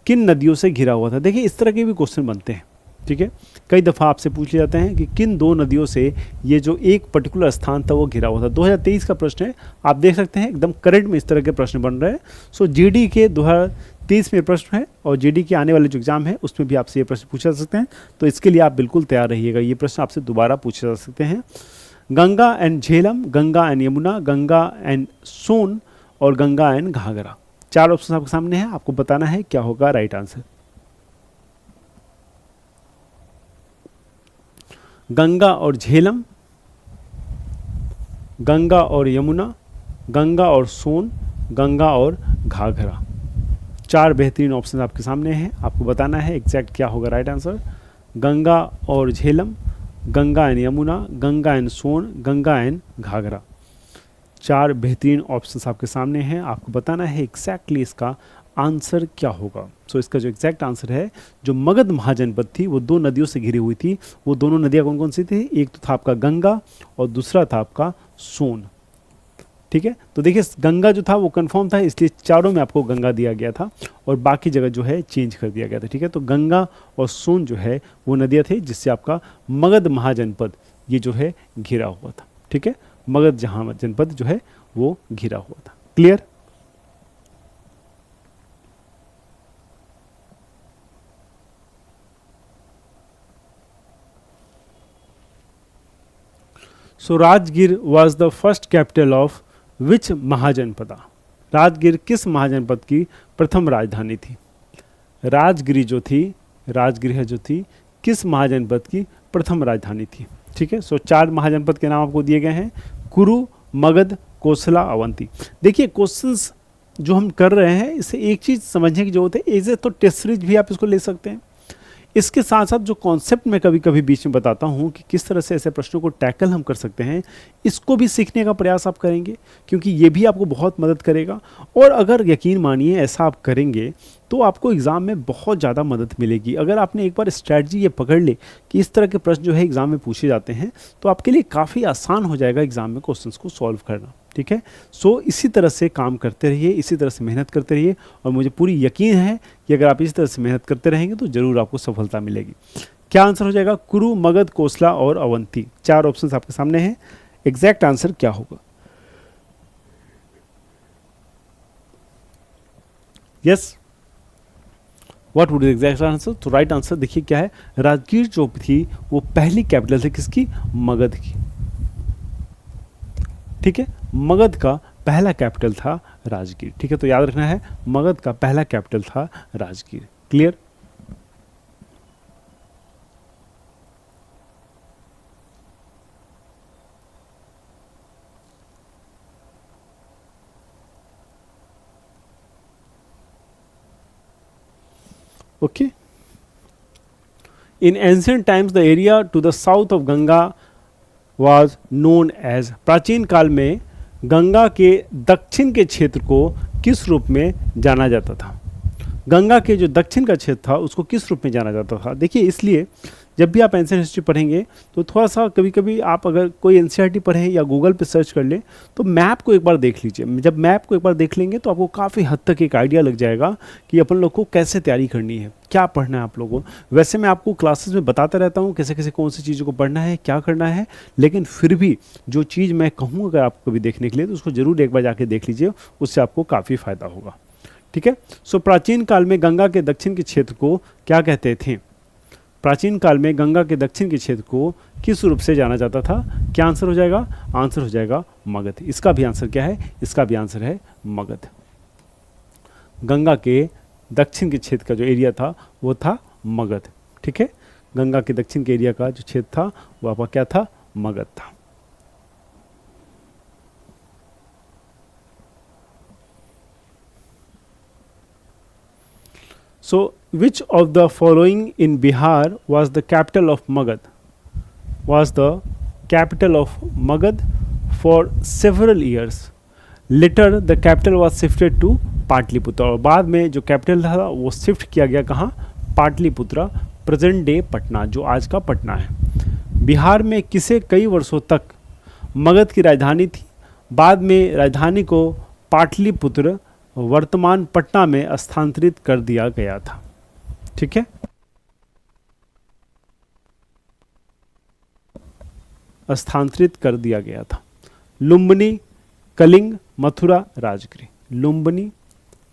किन नदियों से घिरा हुआ था? देखिए इस तरह के भी क्वेश्चन बनते हैं। ठीक है, कई दफ़ा आपसे पूछ लिया जाते हैं कि किन दो नदियों से ये जो एक पर्टिकुलर स्थान था वो घिरा हुआ था। 2023 का प्रश्न है, आप देख सकते हैं एकदम करंट में इस तरह के प्रश्न बन रहे हैं। सो जीडी के 2023 में प्रश्न है और जीडी के आने वाले जो एग्जाम है उसमें भी आपसे ये प्रश्न पूछे जा सकते हैं। तो इसके लिए आप बिल्कुल तैयार रहिएगा, ये प्रश्न आपसे दोबारा पूछे जा सकते हैं। Ganga and Jhelum, Ganga and Yamuna, Ganga and Son और गंगा एंड घाघरा। 4 ऑप्शन आपके सामने है, आपको बताना है क्या होगा राइट आंसर। गंगा और झेलम, गंगा और यमुना, गंगा और सोन, गंगा और घाघरा। 4 बेहतरीन ऑप्शन आपके सामने हैं, आपको बताना है एग्जैक्ट क्या होगा राइट आंसर। गंगा और Jhelum, Ganga and Yamuna, Ganga and Son, Ganga and Ghaghara. 4 बेहतरीन ऑप्शंस आपके सामने हैं, आपको बताना है एग्जैक्टली इसका आंसर क्या होगा। सो इसका जो एग्जैक्ट आंसर है, जो मगध महाजनपद थी वो 2 नदियों से घिरी हुई थी। वो दोनों नदियाँ कौन कौन सी थी? एक तो था आपका गंगा और दूसरा था आपका सोन। ठीक है, तो देखिए गंगा जो था वो कंफर्म था, इसलिए चारों में आपको गंगा दिया गया था और बाकी जगह जो है चेंज कर दिया गया था। ठीक है, तो गंगा और सोन जो है वो नदियाँ थे जिससे आपका मगध महाजनपद ये जो है घिरा हुआ था। ठीक है, मगध जनपद जो है वो घिरा हुआ था। Clear? So Rajgir was the first capital of which Mahajanapada? Rajgir किस महाजनपद की प्रथम राजधानी थी? राजगिरी जो थी, राजगृह जो थी, किस महाजनपद की प्रथम राजधानी थी? ठीक है, सो 4 महाजनपद के नाम आपको दिए गए हैं, कुरु, मगध, कोसला, अवंती। देखिए क्वेश्चंस जो हम कर रहे हैं इससे एक चीज़ समझने की जरूरत है, एज ए तो टेस्ट सीरीज भी आप इसको ले सकते हैं। इसके साथ साथ जो कॉन्सेप्ट मैं कभी कभी बीच में बताता हूँ कि किस तरह से ऐसे प्रश्नों को टैकल हम कर सकते हैं, इसको भी सीखने का प्रयास आप करेंगे क्योंकि ये भी आपको बहुत मदद करेगा। और अगर यकीन मानिए ऐसा आप करेंगे तो आपको एग्ज़ाम में बहुत ज़्यादा मदद मिलेगी। अगर आपने एक बार स्ट्रैटेजी ये पकड़ ले कि इस तरह के प्रश्न जो है एग्ज़ाम में पूछे जाते हैं तो आपके लिए काफ़ी आसान हो जाएगा एग्ज़ाम में क्वेश्चंस को सॉल्व करना। ठीक है, सो इसी तरह से काम करते रहिए, इसी तरह से मेहनत करते रहिए और मुझे पूरी यकीन है कि अगर आप इस तरह से मेहनत करते रहेंगे तो ज़रूर आपको सफलता मिलेगी। क्या आंसर हो जाएगा? कुरु, मगध, कोसला और अवंती। 4 ऑप्शंस आपके सामने हैं, एग्जैक्ट आंसर क्या होगा? Yes, what would exact answer? तो राइट आंसर देखिए क्या है, राजगीर जो थी वो पहली कैपिटल थी किसकी? मगध की। ठीक है, मगध का पहला कैपिटल था राजगीर। ठीक है, तो याद रखना है मगध का पहला कैपिटल था Rajgir. Clear? Okay. In ancient times the area to the south of Ganga was known as, प्राचीन काल में गंगा के दक्षिण के क्षेत्र को किस रूप में जाना जाता था? गंगा के जो दक्षिण का क्षेत्र था उसको किस रूप में जाना जाता था? देखिए इसलिए जब भी आप एंशिएंट हिस्ट्री पढ़ेंगे तो थोड़ा सा कभी कभी आप अगर कोई एनसीईआरटी पढ़ें या गूगल पे सर्च कर लें तो मैप को एक बार देख लीजिए। जब मैप को एक बार देख लेंगे तो आपको काफ़ी हद तक एक आइडिया लग जाएगा कि अपन लोग को कैसे तैयारी करनी है, क्या पढ़ना है आप लोगों को। वैसे मैं आपको क्लासेस में बताता रहता हूँ कैसे कैसे कौन सी चीज़ों को पढ़ना है, क्या करना है, लेकिन फिर भी जो चीज़ मैं कहूँ अगर आपको कभी देखने के लिए तो उसको ज़रूर एक बार जाके देख लीजिए, उससे आपको काफ़ी फ़ायदा होगा। ठीक है, सो प्राचीन काल में गंगा के दक्षिण के क्षेत्र को क्या कहते थे? प्राचीन काल में गंगा के दक्षिण के क्षेत्र को किस रूप से जाना जाता था? क्या आंसर हो जाएगा? आंसर हो जाएगा मगध। इसका भी आंसर क्या है? इसका भी आंसर है मगध। गंगा के दक्षिण के क्षेत्र का जो एरिया था वो था मगध। ठीक है, गंगा के दक्षिण के एरिया का जो क्षेत्र था वो आपका क्या था? मगध था। So, which of the following in Bihar was the capital of Magad? Was the capital of Magad for several years. Later, the capital was shifted to Pataliputra, और बाद में जो कैपिटल था वो शिफ्ट किया गया कहाँ? पाटलिपुत्र, प्रेजेंट डे पटना, जो आज का पटना है। बिहार में किसे कई वर्षों तक मगध की राजधानी थी? बाद में राजधानी को पाटलिपुत्र वर्तमान पटना में स्थानांतरित कर दिया गया था। ठीक है, स्थानांतरित कर दिया गया था। लुम्बिनी, कलिंग, मथुरा, राजगिरी। लुम्बिनी,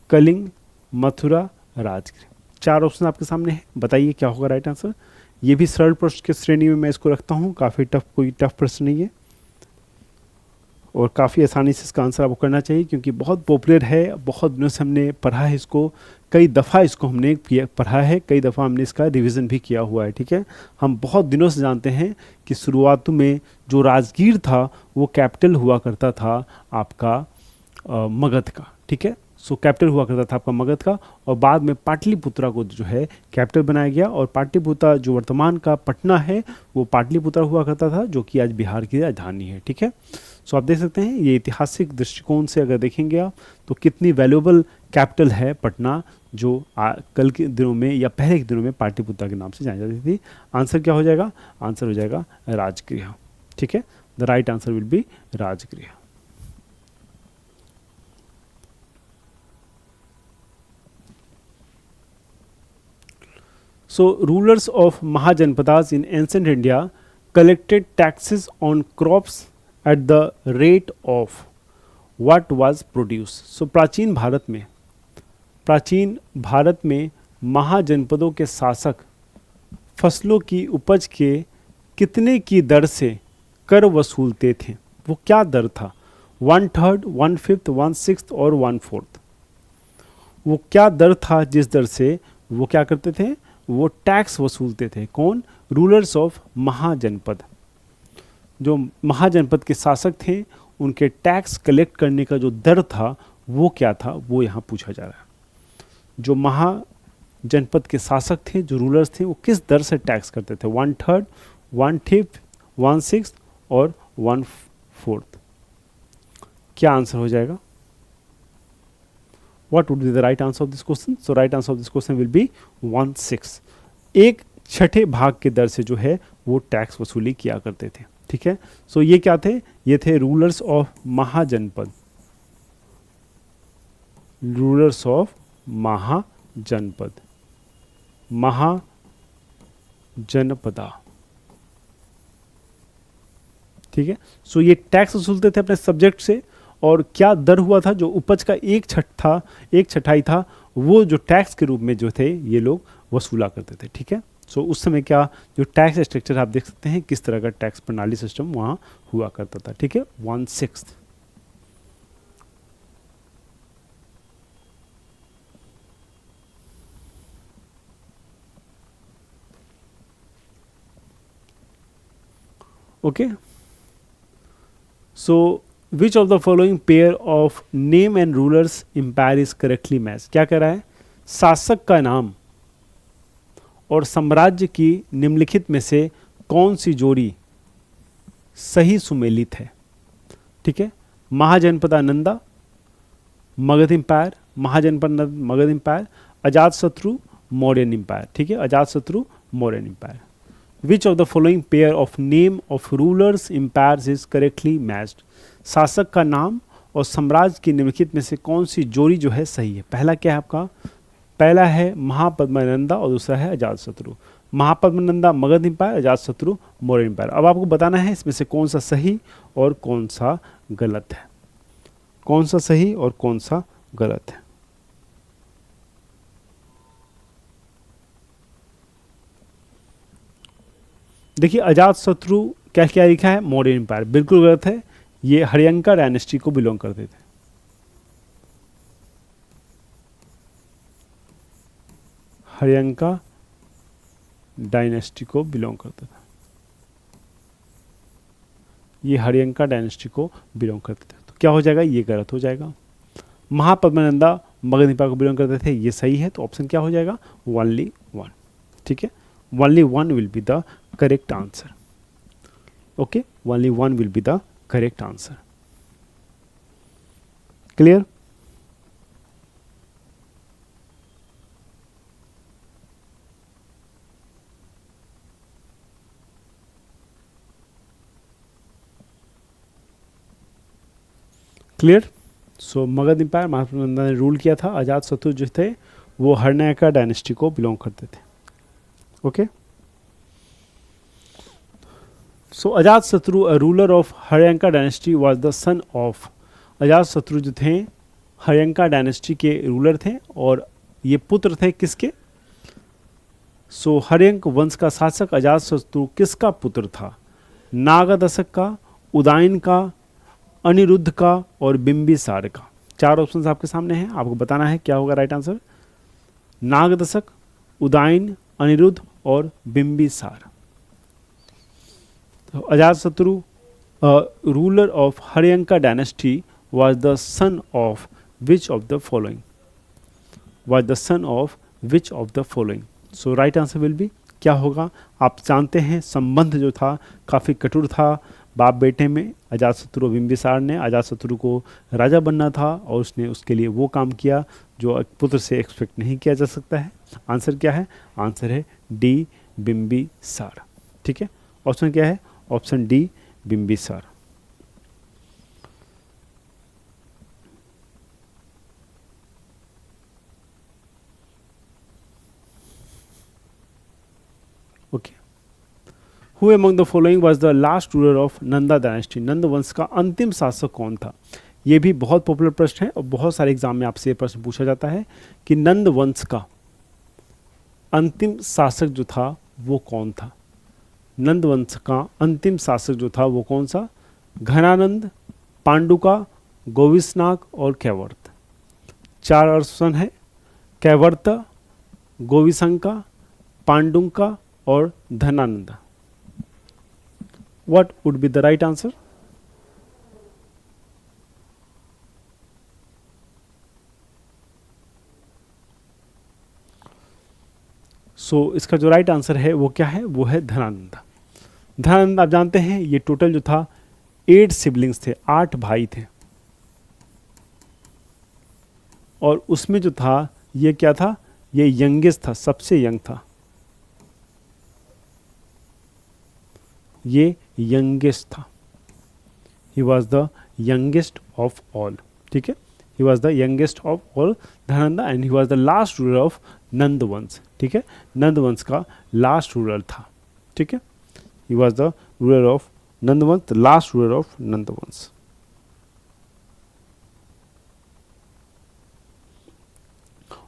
कलिंग, मथुरा, राजगिरी। 4 ऑप्शन आपके सामने है, बताइए क्या होगा राइट आंसर। ये भी सरल प्रश्न के श्रेणी में मैं इसको रखता हूँ, काफ़ी टफ, कोई टफ प्रश्न नहीं है और काफ़ी आसानी से इसका आंसर आपको करना चाहिए क्योंकि बहुत पॉपुलर है, बहुत दिनों से हमने पढ़ा है इसको, कई दफ़ा इसको हमने पढ़ा है, कई दफ़ा हमने इसका रिवीजन भी किया हुआ है। ठीक है, हम बहुत दिनों से जानते हैं कि शुरुआत में जो राजगीर था वो कैपिटल हुआ करता था आपका मगध का। ठीक है, सो कैपिटल हुआ करता था आपका मगध का, और बाद में पाटलिपुत्रा को जो है कैपिटल बनाया गया, और पाटलिपुत्रा जो वर्तमान का पटना है वो पाटलिपुत्रा हुआ करता था, जो कि आज बिहार की राजधानी है। ठीक है, सो आप देख सकते हैं ये ऐतिहासिक दृष्टिकोण से अगर देखेंगे आप तो कितनी वैल्यूएबल कैपिटल है पटना, जो कल के दिनों में या पहले के दिनों में पाटलिपुत्रा के नाम से जानी जाती थी। आंसर क्या हो जाएगा? आंसर हो जाएगा राजगृह। ठीक है, the right answer will be Rajgriha. So, rulers of Mahajanpadas in ancient India collected taxes on crops at the rate of what was produced. So, प्राचीन भारत में महाजनपदों के शासक फसलों की उपज के कितने की दर से कर वसूलते थे? वो क्या दर था? 1/3, 1/5, 1/6 और 1/4। वो क्या दर था जिस दर से वो क्या करते थे? वो टैक्स वसूलते थे। कौन? Rulers of Mahajanapada. जो महाजनपद के शासक थे उनके टैक्स कलेक्ट करने का जो दर था वो क्या था, वो यहाँ पूछा जा रहा है। जो महाजनपद के शासक थे, जो रूलर्स थे, वो किस दर से टैक्स करते थे? 1/3, 1/5, 1/6 और 1/4। क्या आंसर हो जाएगा? What would be the right answer of this question? So right answer of this question will be 1/6। 1/6 भाग के दर से जो है वो टैक्स वसूली किया करते थे। ठीक है, सो ये क्या थे? ये थे rulers of Mahajanapada. Rulers of Mahajanapada, Mahajanapada. ठीक है, सो ये टैक्स वसूलते थे अपने सब्जेक्ट से, और क्या दर हुआ था? जो उपज का 1/6 था वो जो टैक्स के रूप में जो थे ये लोग वसूला करते थे। ठीक है, सो उस समय क्या जो टैक्स स्ट्रक्चर आप देख सकते हैं किस तरह का टैक्स प्रणाली सिस्टम वहाँ हुआ करता था। ठीक है, 1/6। Okay, so which of the following pair of name and rulers empire is correctly match? क्या कह रहा है? शासक का नाम और साम्राज्य की निम्नलिखित में से कौन सी जोड़ी सही सुमेलित है? ठीक है, Mahajanapada Nanda, Magadha empire, Mahajanapada Magadha empire, Ajatashatru Mauryan empire. ठीक है, Ajatashatru Mauryan empire. Which of the following pair of name of rulers empires is correctly matched? शासक का नाम और साम्राज्य की निम्नलिखित में से कौन सी जोड़ी जो है सही है? पहला क्या है आपका? पहला है महापद्मनंदा और दूसरा है अजातशत्रु। Mahapadmananda Magadha empire, Ajatashatru Maurya empire. अब आपको बताना है इसमें से कौन सा सही और कौन सा गलत है। कौन सा सही और कौन सा गलत है? देखिए अजात शत्रु क्या क्या लिखा है, मौर्य एम्पायर, बिल्कुल गलत है। ये हर्यंका डायनेस्टी को बिलोंग करते थे। हर्यंका डायनेस्टी को बिलोंग करता था, ये हर्यंका डायनेस्टी को बिलोंग करते थे। तो क्या हो जाएगा, ये गलत हो जाएगा। महापद्मनंदा मगध एम्पायर को बिलोंग करते थे, ये सही है। तो ऑप्शन क्या हो जाएगा, ओनली वन। ठीक है, only one will be the correct answer. Okay, only one will be the correct answer. Clear? Clear? So Magadha empire, Mahapadmananda ने रूल किया था। अजात शत्रु जो थे वो हर्यंका डायनेस्टी को बिलोंग करते थे। Okay, so Ajatashatru ruler of Haryanka dynasty was the son of, Ajatashatru जो थे हर्यंका डायनेस्टी के रूलर थे और ये पुत्र थे किसके, सो हर्यंक वंश का शासक अजात शत्रु किसका पुत्र था, नागदशक का, उदयन का, अनिरुद्ध का और बिंबिसार का। चार ऑप्शंस आपके सामने हैं, आपको बताना है क्या होगा राइट आंसर। नागदशक, उदयन, अनिरुद्ध और बिंबिसार। तो Ajatashatru ruler of Haryanka dynasty was the son of which of the following, was the son of which of the following। so right answer will be क्या होगा, आप जानते हैं संबंध जो था काफ़ी कठोर था बाप बेटे में। अजातशत्रु बिंबिसार ने अजातशत्रु को राजा बनना था और उसने उसके लिए वो काम किया जो एक पुत्र से एक्सपेक्ट नहीं किया जा सकता है। आंसर क्या है, आंसर है डी बिंबिसार। ठीक है, ऑप्शन क्या है, option D Bimbisara. Okay, who among the following was the last ruler of Nanda dynasty, Nanda वंश का अंतिम शासक कौन था। ये भी बहुत पॉपुलर प्रश्न है और बहुत सारे एग्जाम में आपसे ये प्रश्न पूछा जाता है कि नंद वंश का अंतिम शासक जो था वो कौन था। नंद वंश का अंतिम शासक जो था वो कौन सा, घनानंद, पांडुका, गोविसनाग और कैवर्त। चार ऑप्शन है, कैवर्त, गोविशंका, पांडुका और Dhanananda. What would be the right answer? सो इसका जो राइट आंसर है वो क्या है, वो है धनानंद। धनानंद आप जानते हैं ये टोटल जो था 8 सिबलिंग्स थे, 8 भाई थे और उसमें जो था ये क्या था, ये यंगेस्ट था, सबसे यंग था, ये यंगेस्ट था। He was the youngest of all. ठीक है, he was the youngest of all Dhanananda and he was the last ruler of Nanda वंश। ठीक है, नंद वंश का लास्ट रूलर था। ठीक है, he was the ruler of Nanda वंश, the last ruler of Nanda वंश।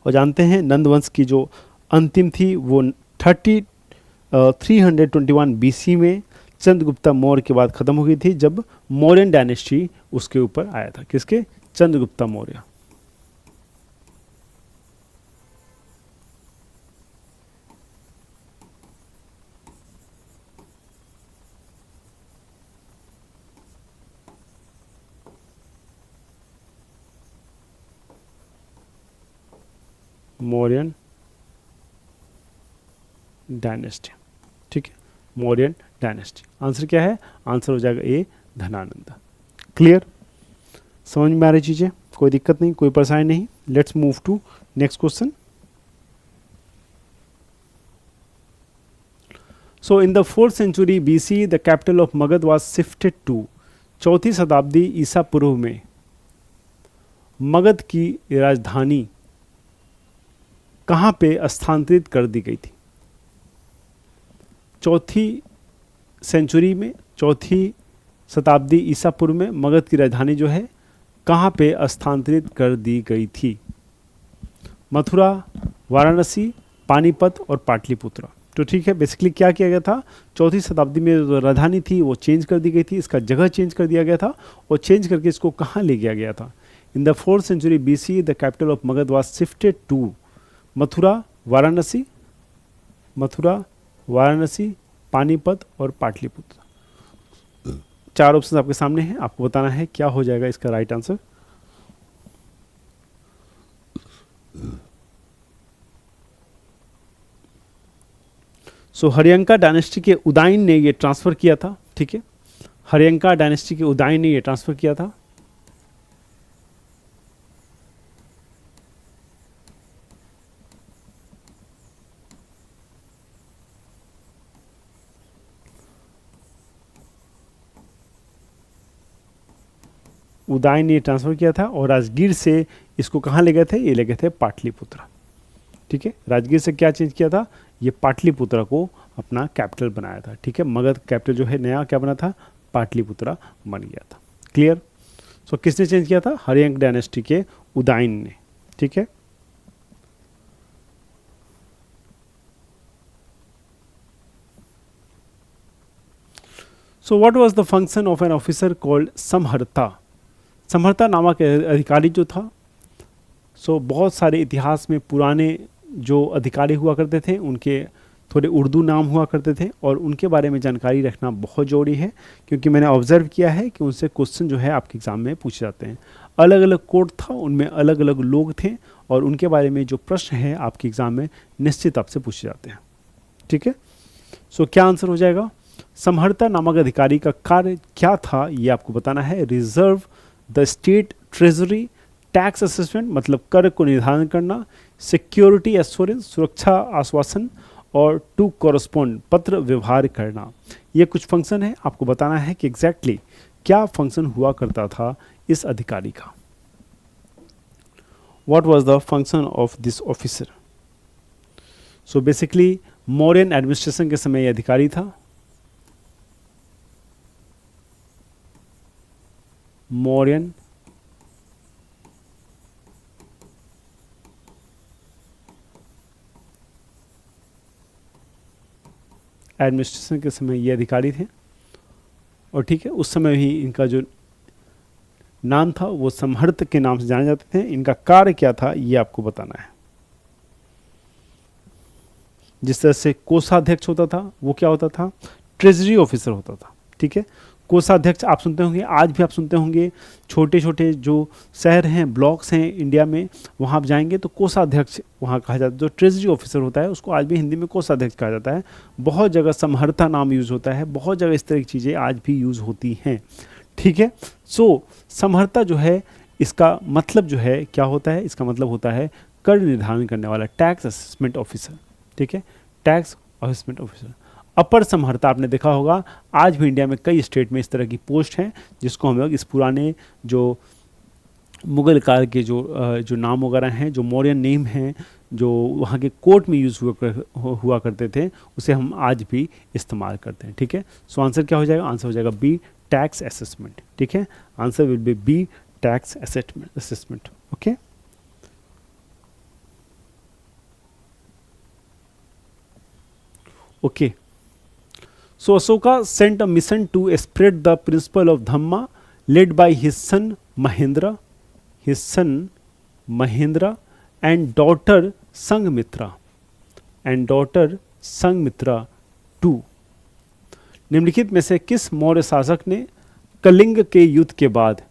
और जानते हैं नंद वंश की जो अंतिम थी वो 321 BC में चंद्रगुप्ता मौर्य के बाद खत्म हो गई थी, जब मौर्यन डायनेस्टी उसके ऊपर आया था। किसके, चंद्रगुप्ता मौर्य। मौर्यन डायनेस्टी। ठीक है, मौर्यन डायनेस्टी। आंसर क्या है, आंसर हो जाएगा ए धनानंद। क्लियर, समझ में आ रही चीजें, कोई दिक्कत नहीं, कोई परेशानी नहीं। Let's move to next question. So in the 4th century BC the capital of Magadha was shifted to, चौथी शताब्दी ईसा पूर्व में मगध की राजधानी कहाँ पे स्थानांतरित कर दी गई थी। चौथी सेंचुरी में, चौथी शताब्दी ईसा पूर्व में मगध की राजधानी जो है कहाँ पे स्थानांतरित कर दी गई थी। मथुरा, वाराणसी, पानीपत और पाटलिपुत्र। तो ठीक है, बेसिकली क्या किया गया था, चौथी शताब्दी में जो राजधानी थी वो चेंज कर दी गई थी, इसका जगह चेंज कर दिया गया था और चेंज करके इसको कहाँ ले गया गया था। In the 4th century BC the capital of Magadha was shifted to Mathura, Varanasi, Mathura, Varanasi, Panipat और पाटलिपुत्र। 4 ऑप्शन आपके सामने हैं, आपको बताना है क्या हो जाएगा इसका राइट आंसर। सो हरियंका डायनेस्टी के उदयन ने ये ट्रांसफर किया था, ठीक है, हरियंका डायनेस्टी के उदयन ने ये ट्रांसफर किया था। उदयन ने ट्रांसफर किया था और राजगीर से इसको कहाँ ले गए थे, ये ले गए थे पाटलिपुत्र, ठीक है। राजगीर से क्या चेंज किया था, ये पाटलिपुत्र को अपना कैपिटल बनाया था, ठीक है। मगध कैपिटल जो है नया क्या बना था, पाटलिपुत्र बन गया था। क्लियर। सो किसने चेंज किया था, हरियंक डायनेस्टी के उदयन ने, ठीक है। So what was the function of an officer called Samaharta. Samaharta नामक अधिकारी जो था, सो बहुत सारे इतिहास में पुराने जो अधिकारी हुआ करते थे उनके थोड़े उर्दू नाम हुआ करते थे और उनके बारे में जानकारी रखना बहुत ज़रूरी है, क्योंकि मैंने ऑब्जर्व किया है कि उनसे क्वेश्चन जो है आपके एग्ज़ाम में पूछे जाते हैं। अलग अलग कोड था, उनमें अलग अलग लोग थे और उनके बारे में जो प्रश्न है आपके एग्ज़ाम में निश्चित आपसे पूछे जाते हैं, ठीक है। सो क्या आंसर हो जाएगा, समहर्ता नामक अधिकारी का कार्य क्या था ये आपको बताना है। Reserve the state treasury, tax assessment मतलब कर को निर्धारण करना, सिक्योरिटी एश्योरेंस सुरक्षा आश्वासन और टू कॉरस्पॉन्ड पत्र व्यवहार करना। ये कुछ फंक्शन है, आपको बताना है कि एग्जैक्टली क्या फंक्शन हुआ करता था इस अधिकारी का। What was the function of this officer. So basically Mauryan administration के समय ये अधिकारी था। मौर्यन एडमिनिस्ट्रेशन के समय ये अधिकारी थे और ठीक है, उस समय ही इनका जो नाम था वो समहर्त के नाम से जाने जाते थे। इनका कार्य क्या था ये आपको बताना है। जिस तरह से कोषाध्यक्ष होता था वो क्या होता था, ट्रेजरी ऑफिसर होता था, ठीक है। कोषाध्यक्ष आप सुनते होंगे, आज भी आप सुनते होंगे, छोटे छोटे जो शहर हैं, ब्लॉक्स हैं इंडिया में, वहाँ आप जाएंगे तो कोषाध्यक्ष वहाँ कहा जाता है। जो ट्रेजरी ऑफिसर होता है उसको आज भी हिंदी में कोषाध्यक्ष कहा जाता है। बहुत जगह समहर्ता नाम यूज़ होता है, बहुत जगह इस तरह की चीज़ें आज भी यूज़ होती हैं, ठीक है। सो समहर्ता जो है इसका मतलब जो है क्या होता है, इसका मतलब होता है कर निर्धारण करने वाला, टैक्स असेसमेंट ऑफिसर, ठीक है, टैक्स असेसमेंट ऑफिसर। अपर समहर्ता आपने देखा होगा, आज भी इंडिया में कई स्टेट में इस तरह की पोस्ट हैं जिसको हम लोग इस पुराने जो मुगल काल के जो नाम वगैरह हैं, जो मौर्यन नेम हैं, जो वहाँ के कोर्ट में यूज़ हुआ करते थे, उसे हम आज भी इस्तेमाल करते हैं, ठीक है। सो आंसर क्या हो जाएगा, आंसर हो जाएगा बी, टैक्स असेसमेंट, ठीक है। Answer will be B, tax assessment, okay. Okay, so Ashoka sent a mission to spread the principle of Dhamma, led by his son Mahendra and daughter Sanghmitra too। निम्नलिखित में से किस मौर्य शासक ने कलिंग के युद्ध के बाद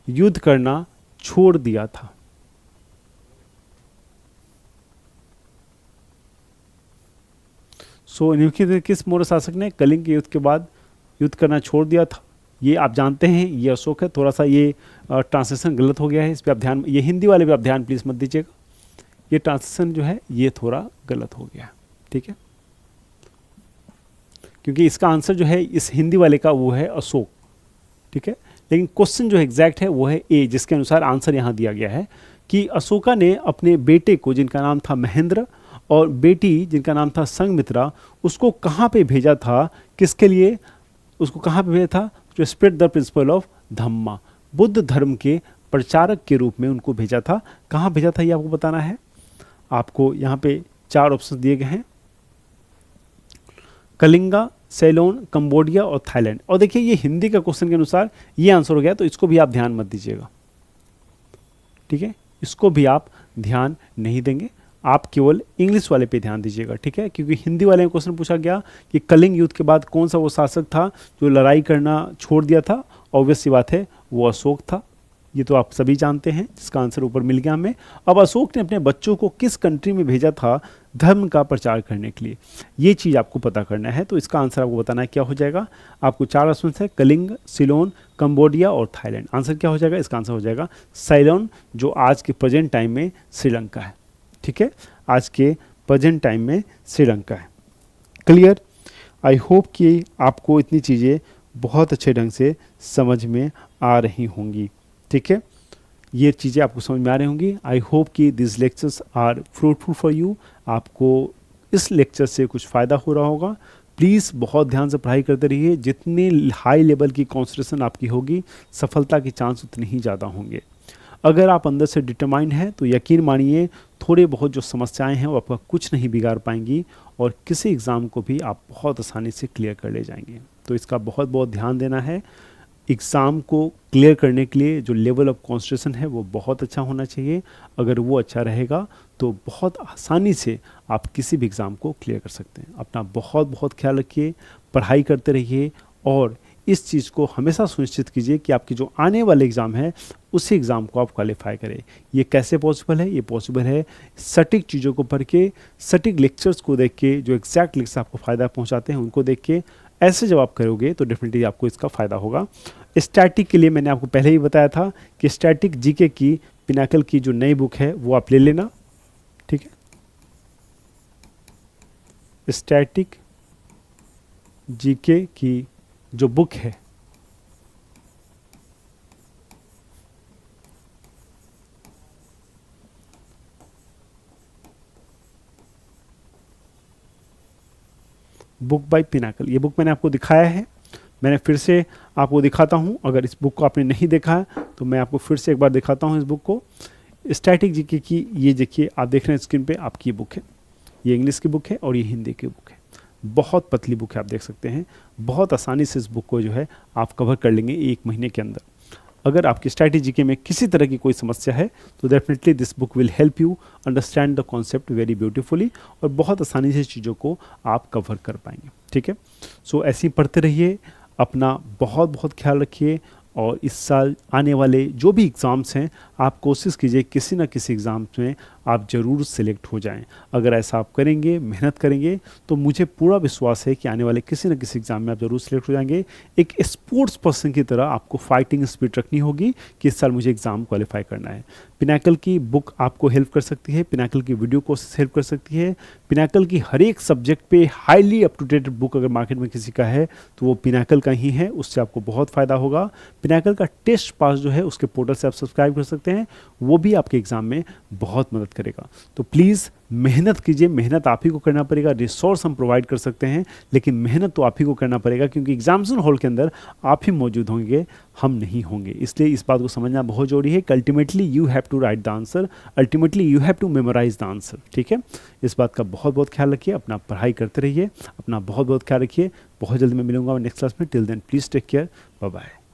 युद्ध करना छोड़ दिया था। सो निम्नलिखित किस मौर्य शासक ने कलिंग के युद्ध के बाद युद्ध करना छोड़ दिया था। ये आप जानते हैं, ये अशोक है। थोड़ा सा ये ट्रांसलेशन गलत हो गया है, इस पर आप ध्यान, ये हिंदी वाले पे आप ध्यान प्लीज़ मत दीजिएगा, ये ट्रांसलेशन जो है ये थोड़ा गलत हो गया है, ठीक है, क्योंकि इसका आंसर जो है इस हिंदी वाले का वो है अशोक, ठीक है। लेकिन क्वेश्चन जो एग्जैक्ट है वो है ए, जिसके अनुसार आंसर यहाँ दिया गया है कि अशोका ने अपने बेटे को, जिनका नाम था महेंद्र, और बेटी जिनका नाम था संघमित्रा, उसको कहाँ पे भेजा था, किसके लिए, उसको कहाँ पे भेजा था, जो स्प्रेड द प्रिंसिपल ऑफ धम्मा, बुद्ध धर्म के प्रचारक के रूप में उनको भेजा था। कहाँ भेजा था ये आपको बताना है। आपको यहाँ पे 4 ऑप्शन दिए गए हैं, कलिंगा, सेलोन, कंबोडिया और थाईलैंड। और देखिए ये हिंदी का क्वेश्चन के अनुसार ये आंसर हो गया, तो इसको भी आप ध्यान मत दीजिएगा, ठीक है, इसको भी आप ध्यान नहीं देंगे, आप केवल इंग्लिश वाले पे ध्यान दीजिएगा, ठीक है, क्योंकि हिंदी वाले में क्वेश्चन पूछा गया कि कलिंग युद्ध के बाद कौन सा वो शासक था जो लड़ाई करना छोड़ दिया था। ऑब्वियस सी बात है वो अशोक था, ये तो आप सभी जानते हैं, जिसका आंसर ऊपर मिल गया हमें। अब अशोक ने अपने बच्चों को किस कंट्री में भेजा था धर्म का प्रचार करने के लिए, ये चीज़ आपको पता करना है। तो इसका आंसर आपको बताना है क्या हो जाएगा। आपको 4 ऑप्शन है, कलिंग, सिलोन, कंबोडिया और थाईलैंड। आंसर क्या हो जाएगा, इसका आंसर हो जाएगा साइलोन, जो आज के प्रेजेंट टाइम में श्रीलंका है, ठीक है, आज के प्रेजेंट टाइम में श्रीलंका है। क्लियर। आई होप कि आपको इतनी चीज़ें बहुत अच्छे ढंग से समझ में आ रही होंगी, ठीक है, ये चीज़ें आपको समझ में आ रही होंगी। आई होप कि this lectures are fruitful for you, आपको इस लेक्चर से कुछ फ़ायदा हो रहा होगा। प्लीज़ बहुत ध्यान से पढ़ाई करते रहिए, जितनी हाई लेवल की कॉन्सेंट्रेशन आपकी होगी सफलता के चांस उतने ही ज़्यादा होंगे। अगर आप अंदर से डिटरमाइंड हैं तो यकीन मानिए थोड़े बहुत जो समस्याएं हैं वो आपका कुछ नहीं बिगाड़ पाएंगी और किसी एग्ज़ाम को भी आप बहुत आसानी से क्लियर कर ले जाएंगे। तो इसका बहुत बहुत ध्यान देना है। एग्ज़ाम को क्लियर करने के लिए जो लेवल ऑफ कॉन्सेंट्रेशन है वो बहुत अच्छा होना चाहिए। अगर वो अच्छा रहेगा तो बहुत आसानी से आप किसी भी एग्ज़ाम को क्लियर कर सकते हैं। अपना बहुत बहुत ख्याल रखिए, पढ़ाई करते रहिए और इस चीज़ को हमेशा सुनिश्चित कीजिए कि आपकी जो आने वाले एग्ज़ाम है उसी एग्ज़ाम को आप क्वालिफाई करें। ये कैसे पॉसिबल है? ये पॉसिबल है सटीक चीज़ों को पढ़ के, सटीक लेक्चर्स को देख के, जो एग्जैक्ट लेक्चर आपको फ़ायदा पहुंचाते हैं उनको देख के। ऐसे जब आप करोगे तो डेफिनेटली आपको इसका फ़ायदा होगा। स्टैटिक के लिए मैंने आपको पहले ही बताया था कि स्टैटिक जीके की पिनाकल की जो नई बुक है वो आप ले लेना, ठीक है। स्टैटिक जीके की जो बुक है बुक बाय पिनाकल, ये बुक मैंने आपको दिखाया है, मैंने फिर से आपको दिखाता हूँ। अगर इस बुक को आपने नहीं देखा है तो मैं आपको फिर से एक बार दिखाता हूँ इस बुक को। स्टैटिक जीके की ये देखिए, आप देख रहे हैं स्क्रीन पे, आपकी बुक है, ये इंग्लिश की बुक है और ये हिंदी की बुक है। बहुत पतली बुक है, आप देख सकते हैं। बहुत आसानी से इस बुक को जो है आप कवर कर लेंगे 1 महीने के अंदर। अगर आपकी स्ट्रैटेजी के में किसी तरह की कोई समस्या है तो definitely this book will help you understand the concept very beautifully और बहुत आसानी से चीज़ों को आप कवर कर पाएंगे, ठीक है। सो ऐसे ही पढ़ते रहिए, अपना बहुत बहुत ख्याल रखिए और इस साल आने वाले जो भी एग्ज़ाम्स हैं आप कोशिश कीजिए किसी न किसी एग्ज़ाम्स में आप ज़रूर सिलेक्ट हो जाएं। अगर ऐसा आप करेंगे, मेहनत करेंगे, तो मुझे पूरा विश्वास है कि आने वाले किसी न किसी एग्ज़ाम में आप ज़रूर सिलेक्ट हो जाएंगे। एक स्पोर्ट्स पर्सन की तरह आपको फाइटिंग स्पिरिट रखनी होगी कि इस साल मुझे एग्ज़ाम क्वालिफाई करना है। पिनाकल की बुक आपको हेल्प कर सकती है, पिनाकल की वीडियो कोर्सेस हेल्प कर सकती है। पिनाकल की हर एक सब्जेक्ट पे highly up to date book अगर मार्केट में किसी का है तो वो पिनाकल का ही है, उससे आपको बहुत फ़ायदा होगा। पिनाकल का टेस्ट पास जो है उसके पोर्टल से आप सब्सक्राइब कर सकते हैं, वो भी आपके एग्ज़ाम में बहुत मदद करेगा। तो प्लीज़ मेहनत कीजिए, मेहनत आप ही को करना पड़ेगा। रिसोर्स हम प्रोवाइड कर सकते हैं लेकिन मेहनत तो आप ही को करना पड़ेगा, क्योंकि एग्जामिनेशन हॉल के अंदर आप ही मौजूद होंगे, हम नहीं होंगे। इसलिए इस बात को समझना बहुत जरूरी है कि ultimately you have to write the answer, ultimately you have to memorize the answer, ठीक है। इस बात का बहुत बहुत ख्याल रखिए, अपना पढ़ाई करते रहिए, अपना बहुत बहुत ख्याल रखिए। बहुत जल्दी मैं मिलूंगा नेक्स्ट क्लास में। Till then please take care, bye bye.